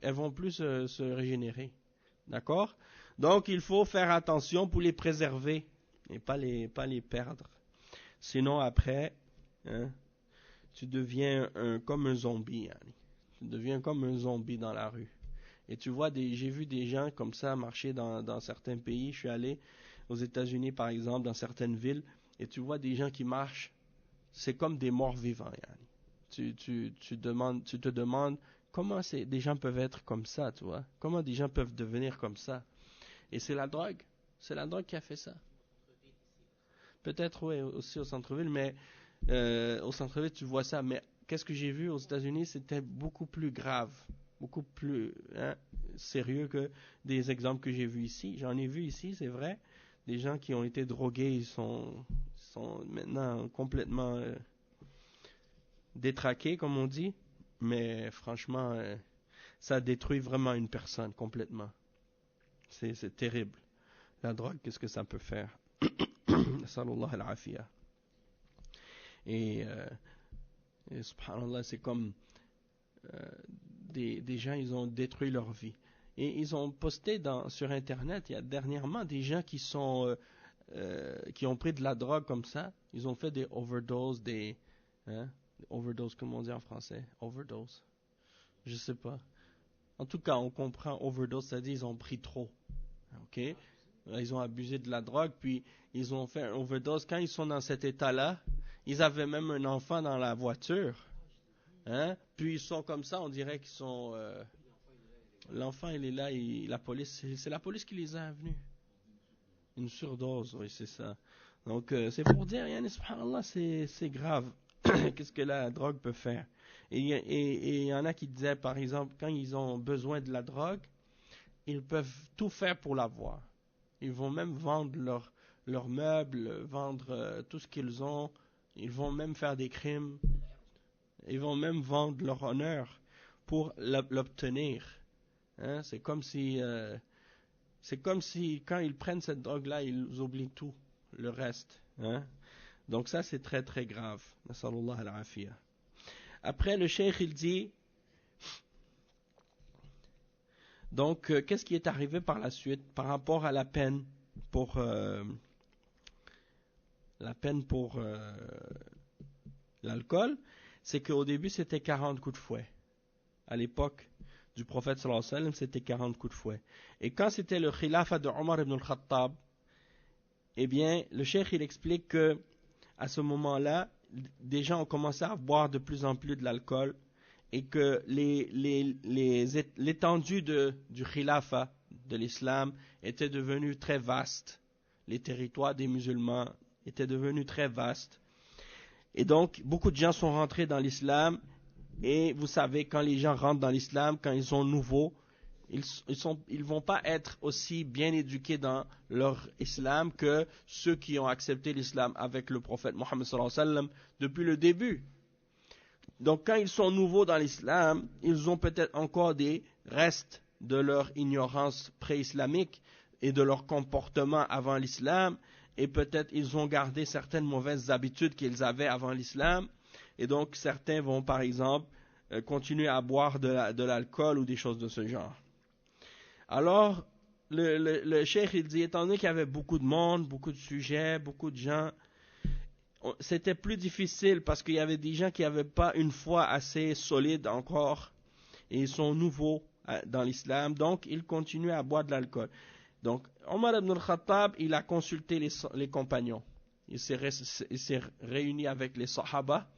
elles vont plus se régénérer. D'accord? Donc il faut faire attention pour les préserver et pas les perdre. Sinon après, hein, tu deviens comme un zombie. Hein. Tu deviens comme un zombie dans la rue. Et tu vois, j'ai vu des gens comme ça marcher dans certains pays. Je suis allé aux États-Unis, par exemple, dans certaines villes, et tu vois des gens qui marchent. C'est comme des morts vivants. Yani. Tu te demandes comment des gens peuvent être comme ça, tu vois. Comment des gens peuvent devenir comme ça. Et c'est la drogue. C'est la drogue qui a fait ça. Peut-être, oui, aussi au centre-ville, mais au centre-ville, tu vois ça. Mais qu'est-ce que j'ai vu aux États-Unis? C'était beaucoup plus grave. Beaucoup plus sérieux que des exemples que j'ai vus ici. J'en ai vu ici, c'est vrai. Des gens qui ont été drogués, ils sont maintenant complètement détraqués, comme on dit. Mais franchement, ça détruit vraiment une personne complètement. C'est terrible. La drogue, qu'est-ce que ça peut faire? Sallallahu al-afiyah. Et subhanallah, c'est comme des gens, ils ont détruit leur vie. Et ils ont posté sur Internet, il y a dernièrement des gens qui ont pris de la drogue comme ça. Ils ont fait des overdoses, overdose, comment on dit en français? Overdose? Je sais pas. En tout cas, on comprend overdose, c'est-à-dire ils ont pris trop. Ok? Ils ont abusé de la drogue, puis ils ont fait un overdose. Quand ils sont dans cet état-là, ils avaient même un enfant dans la voiture. Hein? Puis ils sont comme ça, on dirait qu'ils sont... l'enfant, il est là, c'est la police qui les a venus. Une surdose, oui, c'est ça. Donc, c'est pour dire, subhanallah, c'est grave. Qu'est-ce que la drogue peut faire? Et il y en a qui disaient, par exemple, quand ils ont besoin de la drogue, ils peuvent tout faire pour l'avoir. Ils vont même vendre leurs meubles, vendre tout ce qu'ils ont. Ils vont même faire des crimes. Ils vont même vendre leur honneur pour l'obtenir. Hein? C'est comme si quand ils prennent cette drogue-là, ils oublient tout, le reste. Hein? Donc ça, c'est très très grave. Nasallallahu al-afiyah. Après, le cheikh, il dit, donc, qu'est-ce qui est arrivé par la suite par rapport à la peine pour l'alcool? C'est qu'au début, c'était 40 coups de fouet. À l'époque du prophète sallallahu alayhi wa sallam, c'était 40 coups de fouet. Et quand c'était le khilafa de Omar ibn al-Khattab, eh bien, le cheikh, il explique que à ce moment-là, des gens ont commencé à boire de plus en plus de l'alcool et que l'étendue du khilafa, de l'islam, était devenue très vaste. Les territoires des musulmans étaient devenus très vastes. Et donc, beaucoup de gens sont rentrés dans l'islam. Et vous savez, quand les gens rentrent dans l'islam, quand ils sont nouveaux, ils vont pas être aussi bien éduqués dans leur islam que ceux qui ont accepté l'islam avec le prophète Mohammed sallallahu alayhi wa sallam depuis le début. Donc quand ils sont nouveaux dans l'islam, ils ont peut-être encore des restes de leur ignorance pré-islamique et de leur comportement avant l'islam, et peut-être ils ont gardé certaines mauvaises habitudes qu'ils avaient avant l'islam, et donc certains vont par exemple continuer à boire de l'alcool ou des choses de ce genre. Alors, le cheikh, il dit, étant donné qu'il y avait beaucoup de monde, beaucoup de sujets, beaucoup de gens, c'était plus difficile parce qu'il y avait des gens qui n'avaient pas une foi assez solide encore, et ils sont nouveaux dans l'islam, donc ils continuaient à boire de l'alcool. Donc, Omar ibn al-Khattab, il a consulté les compagnons. Il s'est réuni avec les sahaba,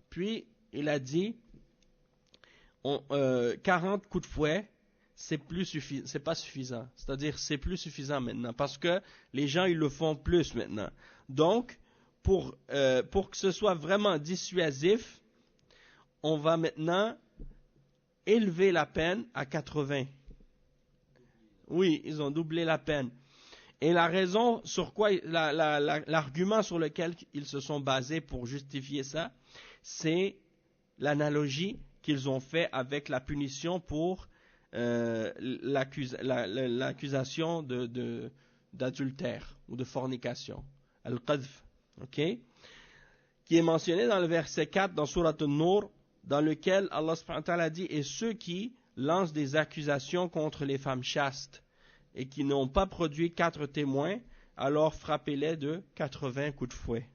puis il a dit, 40 coups de fouet, c'est pas suffisant. C'est-à-dire, c'est plus suffisant maintenant, parce que les gens, ils le font plus maintenant. Donc, pour que ce soit vraiment dissuasif, on va maintenant élever la peine à 80. Oui, ils ont doublé la peine. Et la raison sur quoi, l'argument sur lequel ils se sont basés pour justifier ça, c'est l'analogie qu'ils ont fait avec la punition pour l'accusation d'adultère ou de fornication. Al-Qadf. Okay? Qui est mentionné dans le verset 4 dans Surat An-Nur, dans lequel Allah subhanahu wa ta'ala dit, et ceux qui lancent des accusations contre les femmes chastes et qui n'ont pas produit 4 témoins, alors frappez-les de 80 coups de fouet.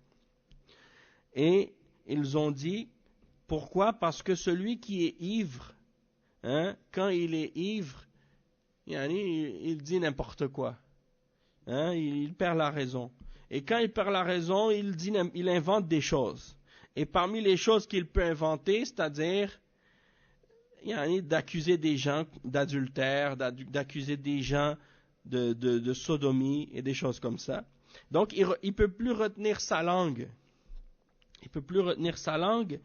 Et ils ont dit, pourquoi? Parce que celui qui est ivre, quand il est ivre, il dit n'importe quoi. Il perd la raison. Et quand il perd la raison, il invente des choses. Et parmi les choses qu'il peut inventer, c'est-à-dire d'accuser des gens d'adultère, d'accuser des gens de sodomie et des choses comme ça. Donc, il ne peut plus retenir sa langue. Il peut plus retenir sa langue.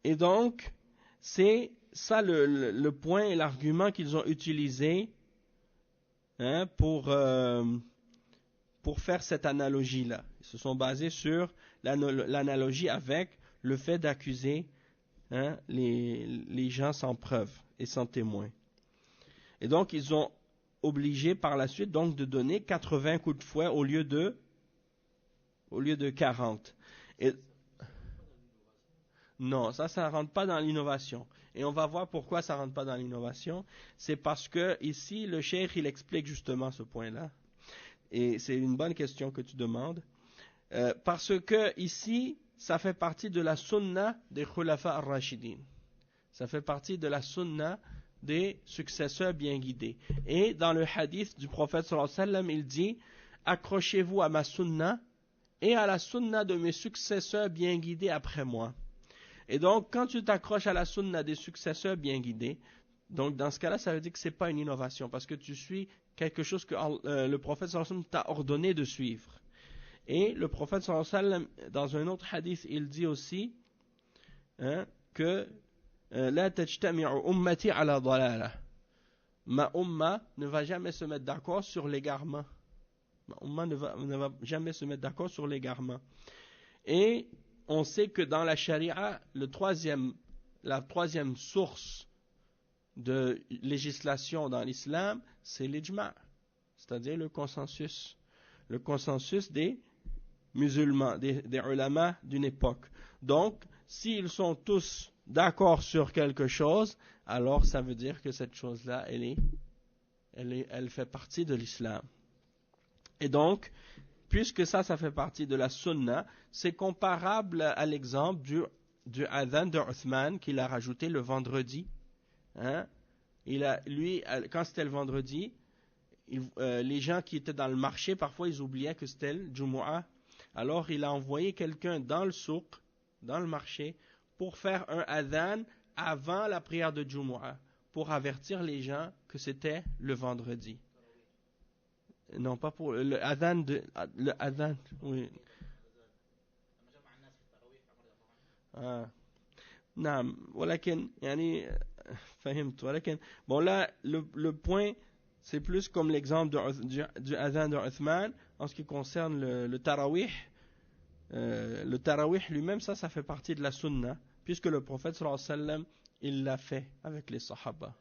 Et donc, c'est ça le point et l'argument qu'ils ont utilisé pour faire cette analogie-là. Ils se sont basés sur l'analogie avec le fait d'accuser les gens sans preuve et sans témoin. Et donc, ils ont obligé par la suite donc de donner 80 coups de fouet au lieu de 40. Et, non, ça ne rentre pas dans l'innovation. Et on va voir pourquoi ça ne rentre pas dans l'innovation. C'est parce que ici, le cheikh, il explique justement ce point-là. Et c'est une bonne question que tu demandes. Parce que ici, ça fait partie de la sunna des khulafa ar-rashidin. Ça fait partie de la sunna des successeurs bien guidés. Et dans le hadith du prophète sallallahu alayhi wa sallam, il dit, accrochez-vous à ma sunna et à la sunna de mes successeurs bien guidés après moi. Et donc, quand tu t'accroches à la sunna des successeurs bien guidés, donc dans ce cas-là, ça veut dire que ce n'est pas une innovation, parce que tu suis quelque chose que le prophète sallallahu alayhi wa sallam t'a ordonné de suivre. Et le prophète sallallahu alayhi wa sallam, dans un autre hadith, il dit aussi que la tajtami'u ummati ala dalalah. Ma umma ne va jamais se mettre d'accord sur l'égarement. Ma umma ne va jamais se mettre d'accord sur l'égarement. Et on sait que dans la charia, la troisième source de législation dans l'islam, c'est l'ijma', c'est-à-dire le consensus. Le consensus des musulmans, des ulama d'une époque. Donc, s'ils sont tous d'accord sur quelque chose, alors ça veut dire que cette chose-là, elle fait partie de l'islam. Et donc, puisque ça fait partie de la sunna, c'est comparable à l'exemple du adhan de Uthman qu'il a rajouté le vendredi. Hein? Lui, quand c'était le vendredi, les gens qui étaient dans le marché, parfois ils oubliaient que c'était le Jumu'ah. Alors il a envoyé quelqu'un dans le souk, dans le marché, pour faire un adhan avant la prière de Jumu'ah, pour avertir les gens que c'était le vendredi. Non, pas pour le adhan, le adhan, oui. نعم ولكن يعني فهمت ولكن bon là le point c'est plus comme l'exemple du adhan de Uthman en ce qui concerne le tarawih. Le tarawih lui-même ça fait partie de la sunna puisque le prophète sallallahu alayhi wa sallam il l'a fait avec les sahaba.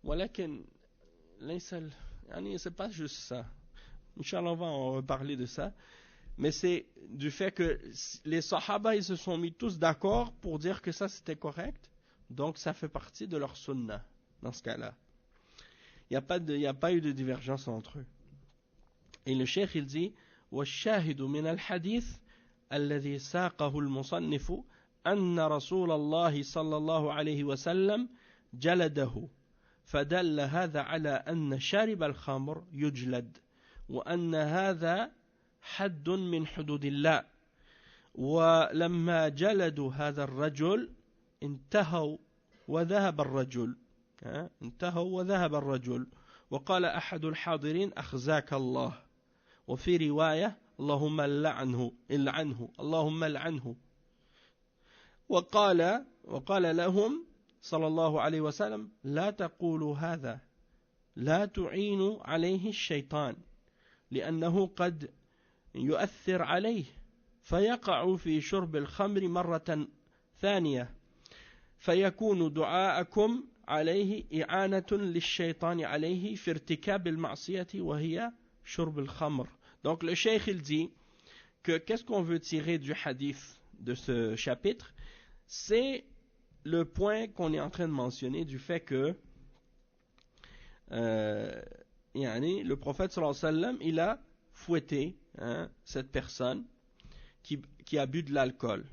ولكن ليس يعني c'est pas juste ça. Inch'Allah, on va en reparler de ça. Mais c'est du fait que les Sahaba, ils se sont mis tous d'accord pour dire que ça c'était correct. Donc ça fait partie de leur sunnah, dans ce cas-là. Il n'y a pas eu de divergence entre eux. Et le cheikh, il dit وَالشَّاهِدُ مِنَ الْحَدِيثِ الَّذِي سَاقَهُ الْمُصَنِّفُ أَنَّ رَسُولَ اللَّهِ صَلَّى اللَّهُ عَلَيْهِ وَسَلَّمَ جَلَدَهُ فدل هذا على أن شارب الخمر يجلد وأن هذا حد من حدود الله ولما جلدوا هذا الرجل انتهوا وذهب الرجل وقال أحد الحاضرين أخزاك الله وفي رواية اللهم العنه اللهم العنه وقال لهم صلى الله عليه وسلم لا تقولوا هذا لا تعينوا عليه الشيطان لأنه قد يؤثر عليه فيقع في شرب الخمر مرة ثانية فيكون دعاءكم عليه إعانة للشيطان عليه في ارتكاب المعصية وهي شرب الخمر. Donc le cheikh il dit que qu'est-ce qu'on veut tirer du hadith de ce chapitre? C'est le point qu'on est en train de mentionner du fait que le prophète sallallahu alayhi wa sallam il a fouetté cette personne qui a bu de l'alcool.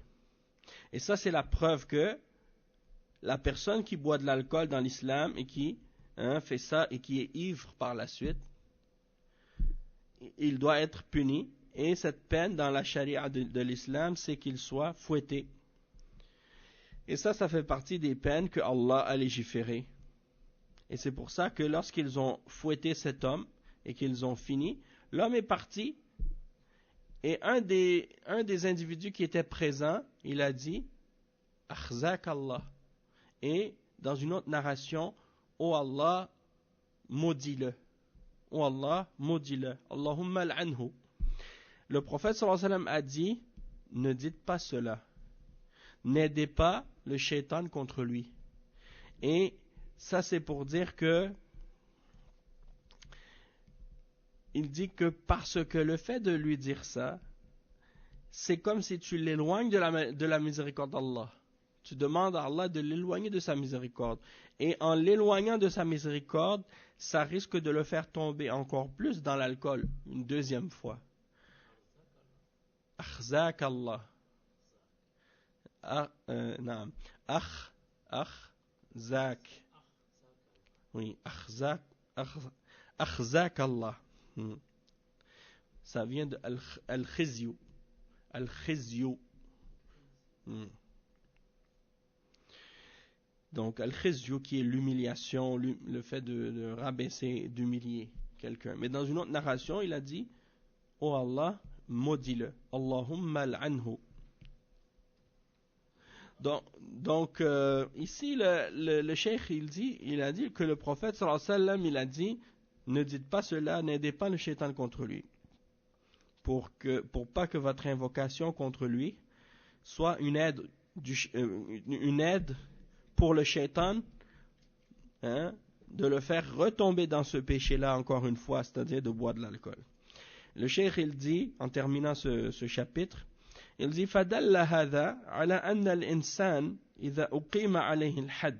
Et ça c'est la preuve que la personne qui boit de l'alcool dans l'islam et qui fait ça et qui est ivre par la suite, il doit être puni. Et cette peine dans la charia de l'islam, c'est qu'il soit fouetté. Et ça fait partie des peines que Allah a légiférées. Et c'est pour ça que lorsqu'ils ont fouetté cet homme et qu'ils ont fini, l'homme est parti. Et un des individus qui était présent, il a dit « Akhzak Allah ». Et dans une autre narration, « Oh Allah, maudis-le ». « Oh Allah, maudis-le ». « Allahumma al'anhu ». Le prophète sallallahu alayhi wa sallam a dit « Ne dites pas cela. N'aidez pas le shaitan contre lui. » Et ça c'est pour dire que il dit que parce que le fait de lui dire ça, c'est comme si tu l'éloignes de la miséricorde d'Allah. Tu demandes à Allah de l'éloigner de sa miséricorde. Et en l'éloignant de sa miséricorde, ça risque de le faire tomber encore plus dans l'alcool, une deuxième fois. Akhzak Allah. Akhzak. Oui, akhzak Allah. Ça vient de al-khizyu. Al-khizyu. Donc, al-khizyu qui est l'humiliation, le fait de rabaisser, d'humilier quelqu'un. Mais dans une autre narration, il a dit « Oh Allah, maudis-le. Allahumma al'anhu ». Donc ici, le cheikh, il a dit que le prophète, sallallahu alayhi wa sallam, il a dit ne dites pas cela, n'aidez pas le shaitan contre lui. Pour pas que votre invocation contre lui soit une aide pour le shaitan, hein, de le faire retomber dans ce péché-là encore une fois, c'est-à-dire de boire de l'alcool. Le cheikh, il dit, en terminant ce chapitre, il dit فَدَلَّ هَذَا عَلَى أَنَّ الْإِنسَانِ إِذَا أُقِيمَ عَلَيْهِ الْحَدِّ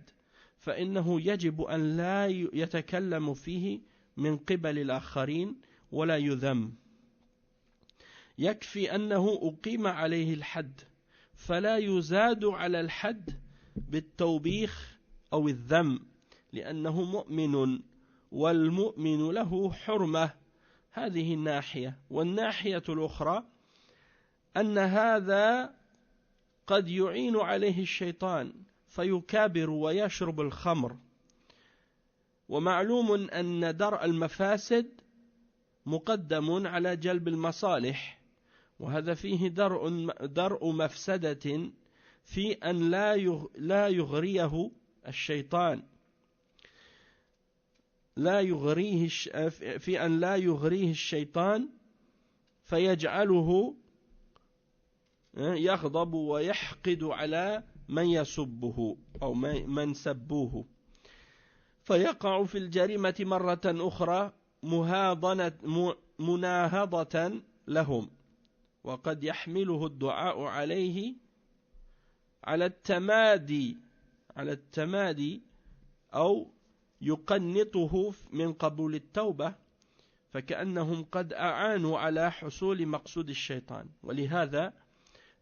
فإنه يجب أن لا يتكلم فيه من قبل الآخرين ولا يذم. يكفي أنه أقيم عليه الحد فلا يزاد على الحد بالتوبيخ أو الذم لأنه مؤمن والمؤمن له حرمة. هذه الناحية. والناحية الأخرى أن هذا قد يعين عليه الشيطان فيكابر ويشرب الخمر. ومعلوم أن درء المفاسد مقدم على جلب المصالح، وهذا فيه درء مفسدة في أن لا يغريه الشيطان في أن لا يغريه الشيطان فيجعله يغضب ويحقد على من يسبه أو من سبوه فيقع في الجريمة مرة أخرى مناهضة لهم، وقد يحمله الدعاء عليه على التمادي أو يقنطه من قبول التوبة فكأنهم قد أعانوا على حصول مقصود الشيطان. ولهذا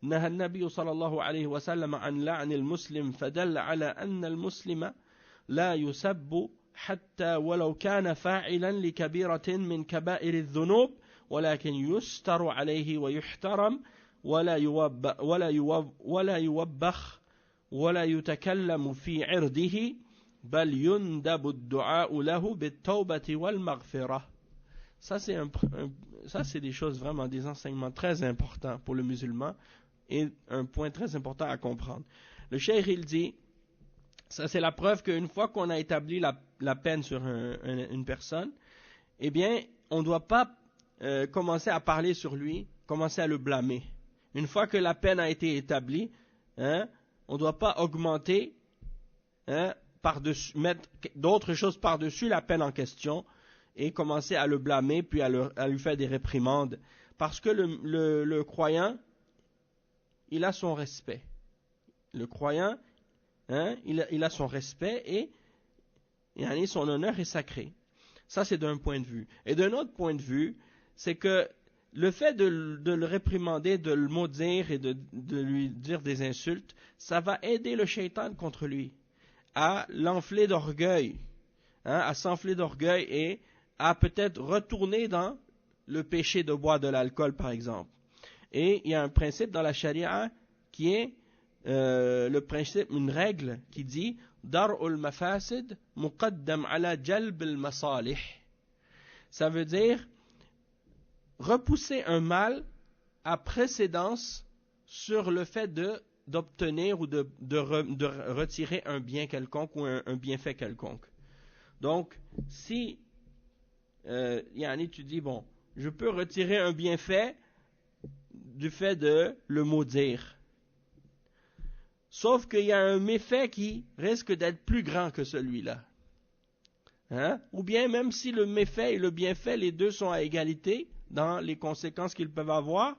نهى النبي صلى الله عليه وسلم عن لعن المسلم فدل على أن المسلم لا يسب حتى ولو كان فاعلا لكبيرة من كبائر الذنوب، ولكن يستر عليه ويحترم ولا يوبخ ولا يتكلم في عرضه بل يندب الدعاء له بالتوبة والمغفرة. Ça c'est des choses vraiment, des enseignements très importants pour le musulman et un point très important à comprendre. Le cheikh il dit, ça c'est la preuve qu'une fois qu'on a établi la peine sur une personne, eh bien on ne doit pas commencer à parler sur lui, commencer à le blâmer. Une fois que la peine a été établie, hein, on ne doit pas augmenter, hein, par-dessus, mettre d'autres choses par-dessus la peine en question et commencer à le blâmer puis à lui faire des réprimandes. Parce que le croyant, il a son respect. Le croyant, hein, il a son respect et son honneur est sacré. Ça, c'est d'un point de vue. Et d'un autre point de vue, c'est que le fait de le réprimander, de le maudire et de lui dire des insultes, ça va aider le shaitan contre lui à l'enfler d'orgueil, hein, à s'enfler d'orgueil et à peut-être retourner dans le péché de boire de l'alcool, par exemple. Et il y a un principe dans la charia qui est le principe, une règle qui dit dar'ul mafasid muqaddam ala jalb al masalih. Ça veut dire repousser un mal à précédence sur le fait d'obtenir ou de retirer un bien quelconque ou un bienfait quelconque. Donc, si tu dis, bon, je peux retirer un bienfait du fait de le maudire. Sauf qu'il y a un méfait qui risque d'être plus grand que celui-là. Hein? Ou bien même si le méfait et le bienfait, les deux sont à égalité dans les conséquences qu'ils peuvent avoir,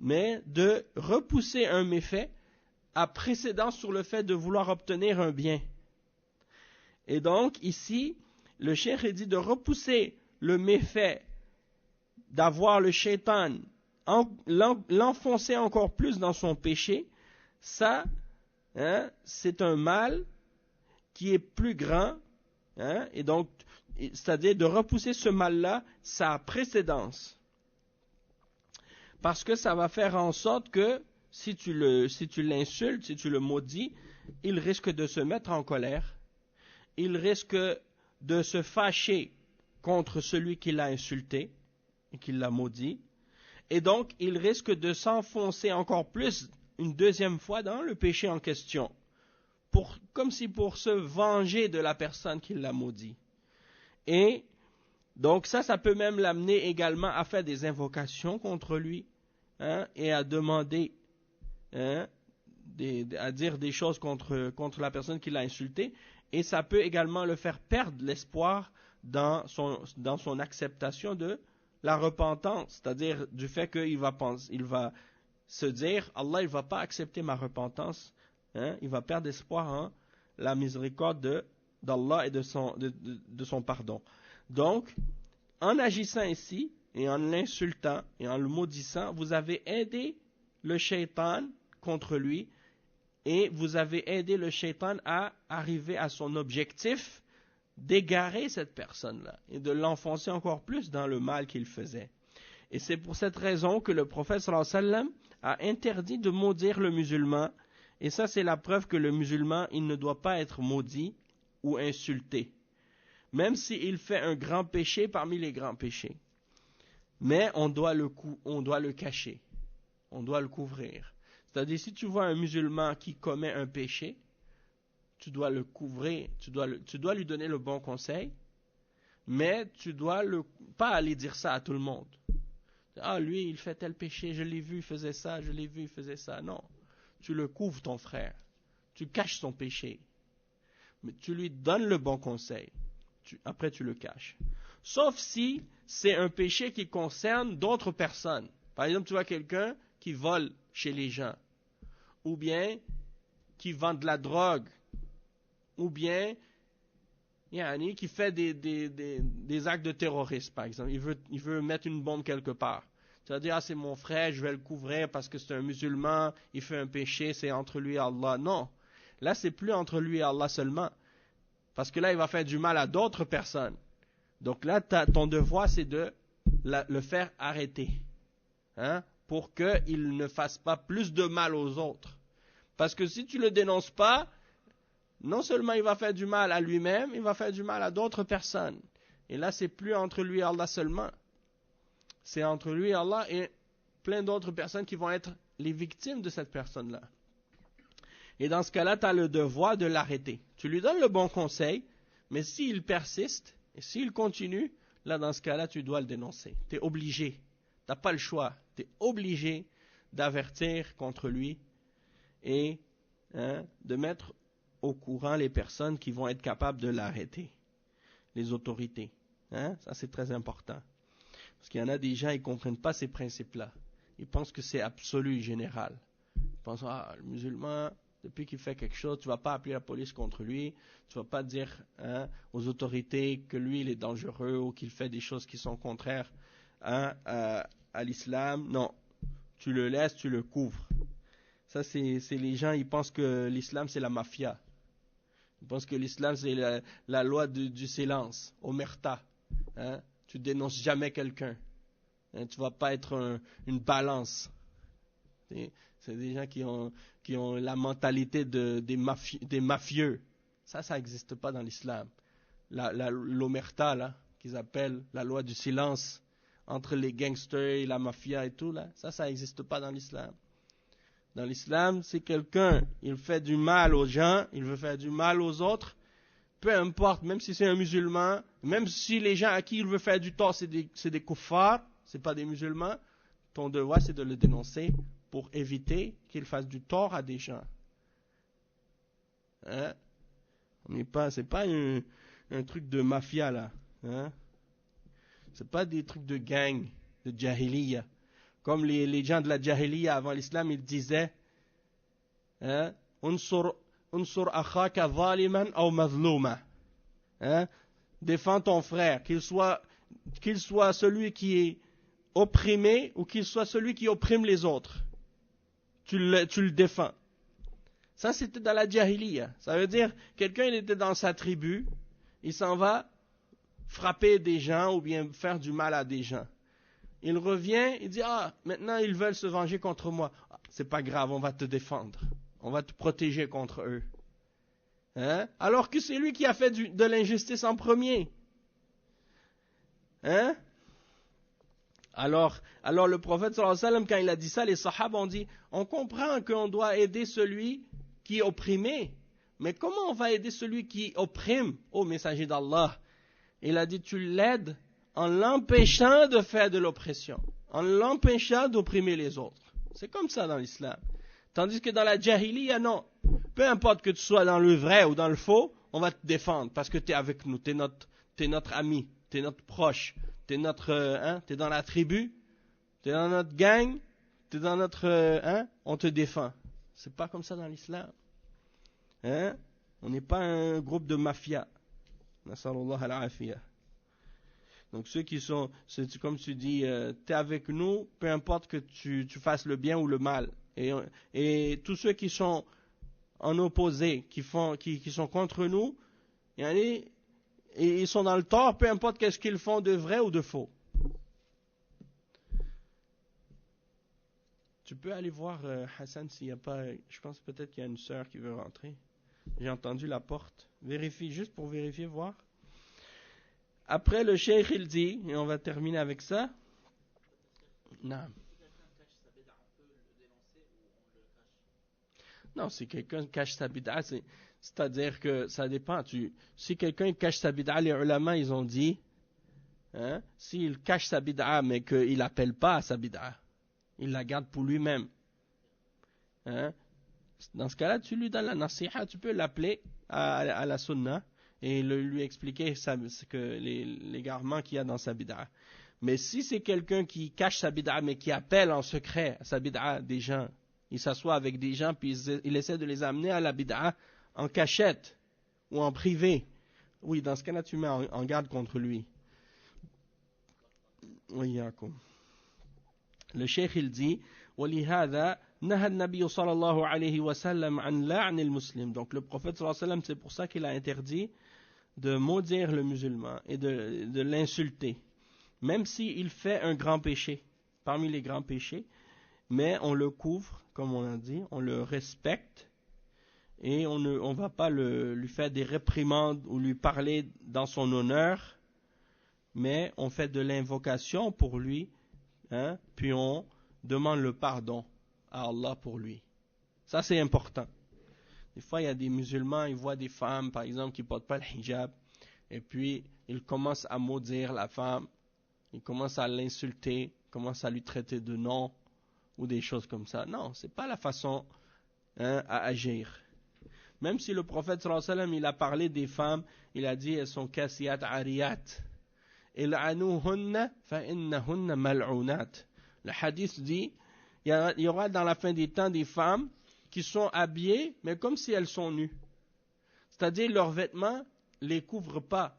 mais de repousser un méfait à précédence sur le fait de vouloir obtenir un bien. Et donc, ici, le cheikh dit de repousser le méfait d'avoir le shaitan, l'enfoncer encore plus dans son péché, ça, hein, c'est un mal qui est plus grand, hein, et donc, c'est-à-dire de repousser ce mal-là, sa précédence. Parce que ça va faire en sorte que, si tu l'insultes, si tu le maudis, il risque de se mettre en colère, il risque de se fâcher contre celui qui l'a insulté et qui l'a maudit, et donc il risque de s'enfoncer encore plus une deuxième fois dans le péché en question, comme si pour se venger de la personne qui l'a maudit. Et Donc ça peut même l'amener également à faire des invocations contre lui, hein, et à demander, hein, à dire des choses contre la personne qui l'a insulté, et ça peut également le faire perdre l'espoir dans son acceptation de la repentance, c'est-à-dire du fait qu'il va se dire, Allah il va pas accepter ma repentance, hein, il va perdre espoir en la miséricorde d'Allah et de son pardon. Donc, en agissant ainsi, et en l'insultant, et en le maudissant, vous avez aidé le shaitan contre lui, et vous avez aidé le shaitan à arriver à son objectif d'égarer cette personne-là, et de l'enfoncer encore plus dans le mal qu'il faisait. Et c'est pour cette raison que le prophète sallallahu alayhi wa sallam a interdit de maudire le musulman, et ça c'est la preuve que le musulman, il ne doit pas être maudit ou insulté, même s'il fait un grand péché parmi les grands péchés. Mais on doit le cacher, on doit le couvrir. C'est-à-dire, si tu vois un musulman qui commet un péché, tu dois le couvrir, tu dois lui donner le bon conseil, mais tu dois pas aller dire ça à tout le monde. Ah, lui, il fait tel péché, je l'ai vu, il faisait ça, je l'ai vu, il faisait ça. Non, tu le couvres, ton frère. Tu caches son péché. Mais tu lui donnes le bon conseil. Après, tu le caches. Sauf si c'est un péché qui concerne d'autres personnes. Par exemple, tu vois quelqu'un qui vole chez les gens, ou bien qui vend de la drogue, ou bien qui fait des actes de terrorisme, par exemple. Il veut mettre une bombe quelque part. Tu vas dire, ah, c'est mon frère, je vais le couvrir parce que c'est un musulman, il fait un péché, c'est entre lui et Allah. Non. Là, c'est plus entre lui et Allah seulement. Parce que là, il va faire du mal à d'autres personnes. Donc là, ton devoir, c'est de le faire arrêter. Hein, pour qu'il ne fasse pas plus de mal aux autres. Parce que si tu ne le dénonces pas, non seulement il va faire du mal à lui-même, il va faire du mal à d'autres personnes. Et là, c'est plus entre lui et Allah seulement. C'est entre lui et Allah et plein d'autres personnes qui vont être les victimes de cette personne-là. Et dans ce cas-là, tu as le devoir de l'arrêter. Tu lui donnes le bon conseil, mais s'il persiste, et s'il continue, là, dans ce cas-là, tu dois le dénoncer. Tu es obligé. Tu n'as pas le choix. Tu es obligé d'avertir contre lui et de mettre au courant les personnes qui vont être capables de l'arrêter, les autorités. Ça, c'est très important. Parce qu'il y en a des gens, ils ne comprennent pas ces principes-là. Ils pensent que c'est absolu, général. Ils pensent, le musulman, depuis qu'il fait quelque chose, tu ne vas pas appeler la police contre lui, tu ne vas pas dire aux autorités que lui, il est dangereux ou qu'il fait des choses qui sont contraires à l'islam. Non, tu le laisses, tu le couvres. Ça, c'est les gens, ils pensent que l'islam, c'est la mafia. Ils pensent que l'islam, c'est la loi du silence, omerta. Tu dénonces jamais quelqu'un. Tu vas pas être une balance. C'est des gens qui ont la mentalité des mafieux. Ça n'existe pas dans l'islam. L'omerta, là, qu'ils appellent la loi du silence, entre les gangsters et la mafia et tout, là, ça n'existe pas dans l'islam. Dans l'islam, si quelqu'un, il fait du mal aux gens, il veut faire du mal aux autres, peu importe, même si c'est un musulman, même si les gens à qui il veut faire du tort, c'est des kuffars, c'est pas des musulmans, ton devoir, c'est de le dénoncer pour éviter qu'il fasse du tort à des gens. C'est pas un truc de mafia, là. C'est pas des trucs de gang, de jahiliya. Comme les gens de la jahiliya avant l'islam, ils disaient unsur akhaka zaliman aw mazluma. Défends ton frère, qu'il soit celui qui est opprimé ou qu'il soit celui qui opprime les autres. Tu le défends. Ça, c'était dans la jahiliya. Ça veut dire, quelqu'un, il était dans sa tribu, il s'en va frapper des gens ou bien faire du mal à des gens. Il revient, il dit, maintenant ils veulent se venger contre moi. C'est pas grave, on va te défendre. On va te protéger contre eux. Alors que c'est lui qui a fait de l'injustice en premier. Alors le prophète sallallahu alayhi wa sallam, quand il a dit ça, les sahaba ont dit, on comprend qu'on doit aider celui qui est opprimé. Mais comment on va aider celui qui opprime, ô messager d'Allah? Il a dit, tu l'aides en l'empêchant de faire de l'oppression, en l'empêchant d'opprimer les autres. C'est comme ça dans l'islam. Tandis que dans la jahiliya, non. Peu importe que tu sois dans le vrai ou dans le faux, on va te défendre parce que tu es avec nous, tu es notre ami, tu es notre proche, tu es t'es dans la tribu, tu es dans notre gang, tu es dans notre... on te défend. C'est pas comme ça dans l'islam. On n'est pas un groupe de mafia. Nasallallahu al-afiyah. Donc ceux qui sont, comme tu dis, tu es avec nous, peu importe que tu fasses le bien ou le mal. Et tous ceux qui sont en opposé, qui sont contre nous, et ils sont dans le tort, peu importe qu'est-ce qu'ils font de vrai ou de faux. Tu peux aller voir Hassan s'il n'y a pas, je pense peut-être qu'il y a une sœur qui veut rentrer. J'ai entendu la porte. Vérifie, juste pour vérifier, voir. Après, le cheikh, il dit, et on va terminer avec ça. Non. Non, si quelqu'un cache sa bid'a, c'est-à-dire que ça dépend. Si quelqu'un cache sa bid'a, les ulama, ils ont dit, s'il cache sa bid'a, mais qu'il n'appelle pas à sa bid'a, il la garde pour lui-même. Dans ce cas-là, tu lui donnes la nasiha, tu peux l'appeler à la sunna et lui expliquer l'égarement qu'il y a dans sa bid'a. Mais si c'est quelqu'un qui cache sa bid'a, mais qui appelle en secret à sa bid'a des gens, il s'assoit avec des gens, puis il essaie de les amener à la bid'a en cachette ou en privé. Oui, dans ce cas-là, tu mets en garde contre lui. Oui, Yacoum. Le cheikh, il dit, وَلِهَذَا نَهَى النَّبِيُّ صَلَى اللَّهُ عَلَيْهِ وَسَلَّمْ عَنْ لَعْنِ الْمُسْلِمِ. Donc le prophète sallallahu alayhi wa sallam, c'est pour ça qu'il a interdit de maudire le musulman et de l'insulter. Même s'il fait un grand péché, parmi les grands péchés, mais on le couvre, comme on a dit, on le respecte et on ne va pas lui faire des réprimandes ou lui parler dans son honneur, mais on fait de l'invocation pour lui, puis on demande le pardon à Allah pour lui. Ça, c'est important. Des fois, il y a des musulmans, ils voient des femmes, par exemple, qui ne portent pas le hijab, et puis ils commencent à maudire la femme, ils commencent à l'insulter, commencent à lui traiter de nom, ou des choses comme ça. Non, ce n'est pas la façon à agir. Même si le prophète sallallahu alayhi wa sallam, il a parlé des femmes, il a dit, elles sont kasiyat ariyat. Il'anuhunna fa'innahunna mal'unat. Le hadith dit, il y aura dans la fin des temps des femmes qui sont habillées, mais comme si elles sont nues. C'est-à-dire, leurs vêtements ne les couvrent pas.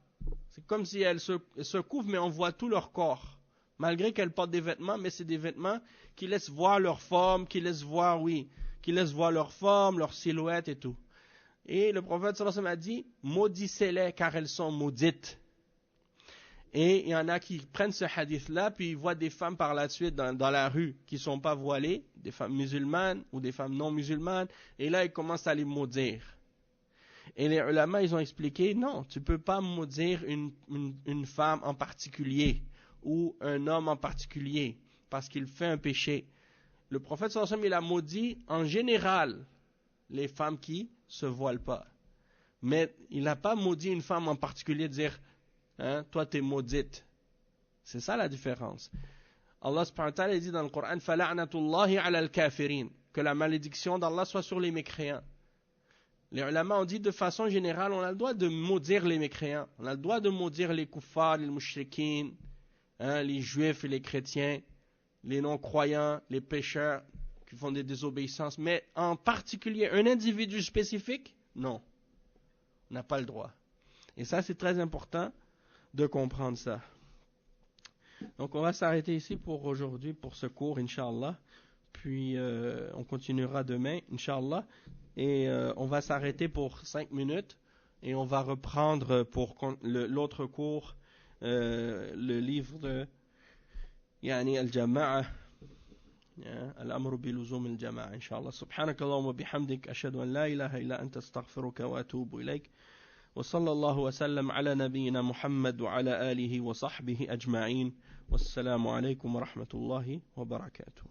C'est comme si elles se couvrent, mais on voit tout leur corps. Malgré qu'elles portent des vêtements, mais c'est des vêtements qui laissent voir leur forme, qui laissent voir leur forme, leur silhouette et tout. Et le prophète sallallahu alayhi wa sallam a dit, maudissez-les car elles sont maudites. Et il y en a qui prennent ce hadith-là, puis ils voient des femmes par la suite dans la rue qui ne sont pas voilées, des femmes musulmanes ou des femmes non musulmanes, et là ils commencent à les maudire. Et les ulama, ils ont expliqué, non, tu ne peux pas maudire une femme en particulier, ou un homme en particulier, parce qu'il fait un péché. Le prophète sallallahu alayhi wa sallam, il a maudit en général les femmes qui se voilent pas. Mais il n'a pas maudit une femme en particulier de dire, toi t'es maudite. C'est ça la différence. Allah subhanahu wa ta'ala dit dans le Coran, فَلَعْنَةُ عَلَى الْكَافِرِينَ, que la malédiction d'Allah soit sur les mécréants. Les ulama ont dit de façon générale, on a le droit de maudire les mécréants. On a le droit de maudire les kuffars, les mushrikines, les juifs et les chrétiens, les non-croyants, les pécheurs qui font des désobéissances. Mais en particulier, un individu spécifique, non. On n'a pas le droit. Et ça, c'est très important de comprendre ça. Donc, on va s'arrêter ici pour aujourd'hui, pour ce cours, Inch'Allah. Puis, on continuera demain, Inch'Allah. Et on va s'arrêter pour 5 minutes. Et on va reprendre pour l'autre cours, le livre de يعني الجماعة الأمر بلزوم الجماعة إن شاء الله. سبحانك اللهم وبحمدك أشهد أن لا إله إلا أنت استغفرك وأتوب إليك وصلى الله وسلم على نبينا محمد وعلى آله وصحبه أجمعين والسلام عليكم ورحمة الله وبركاته.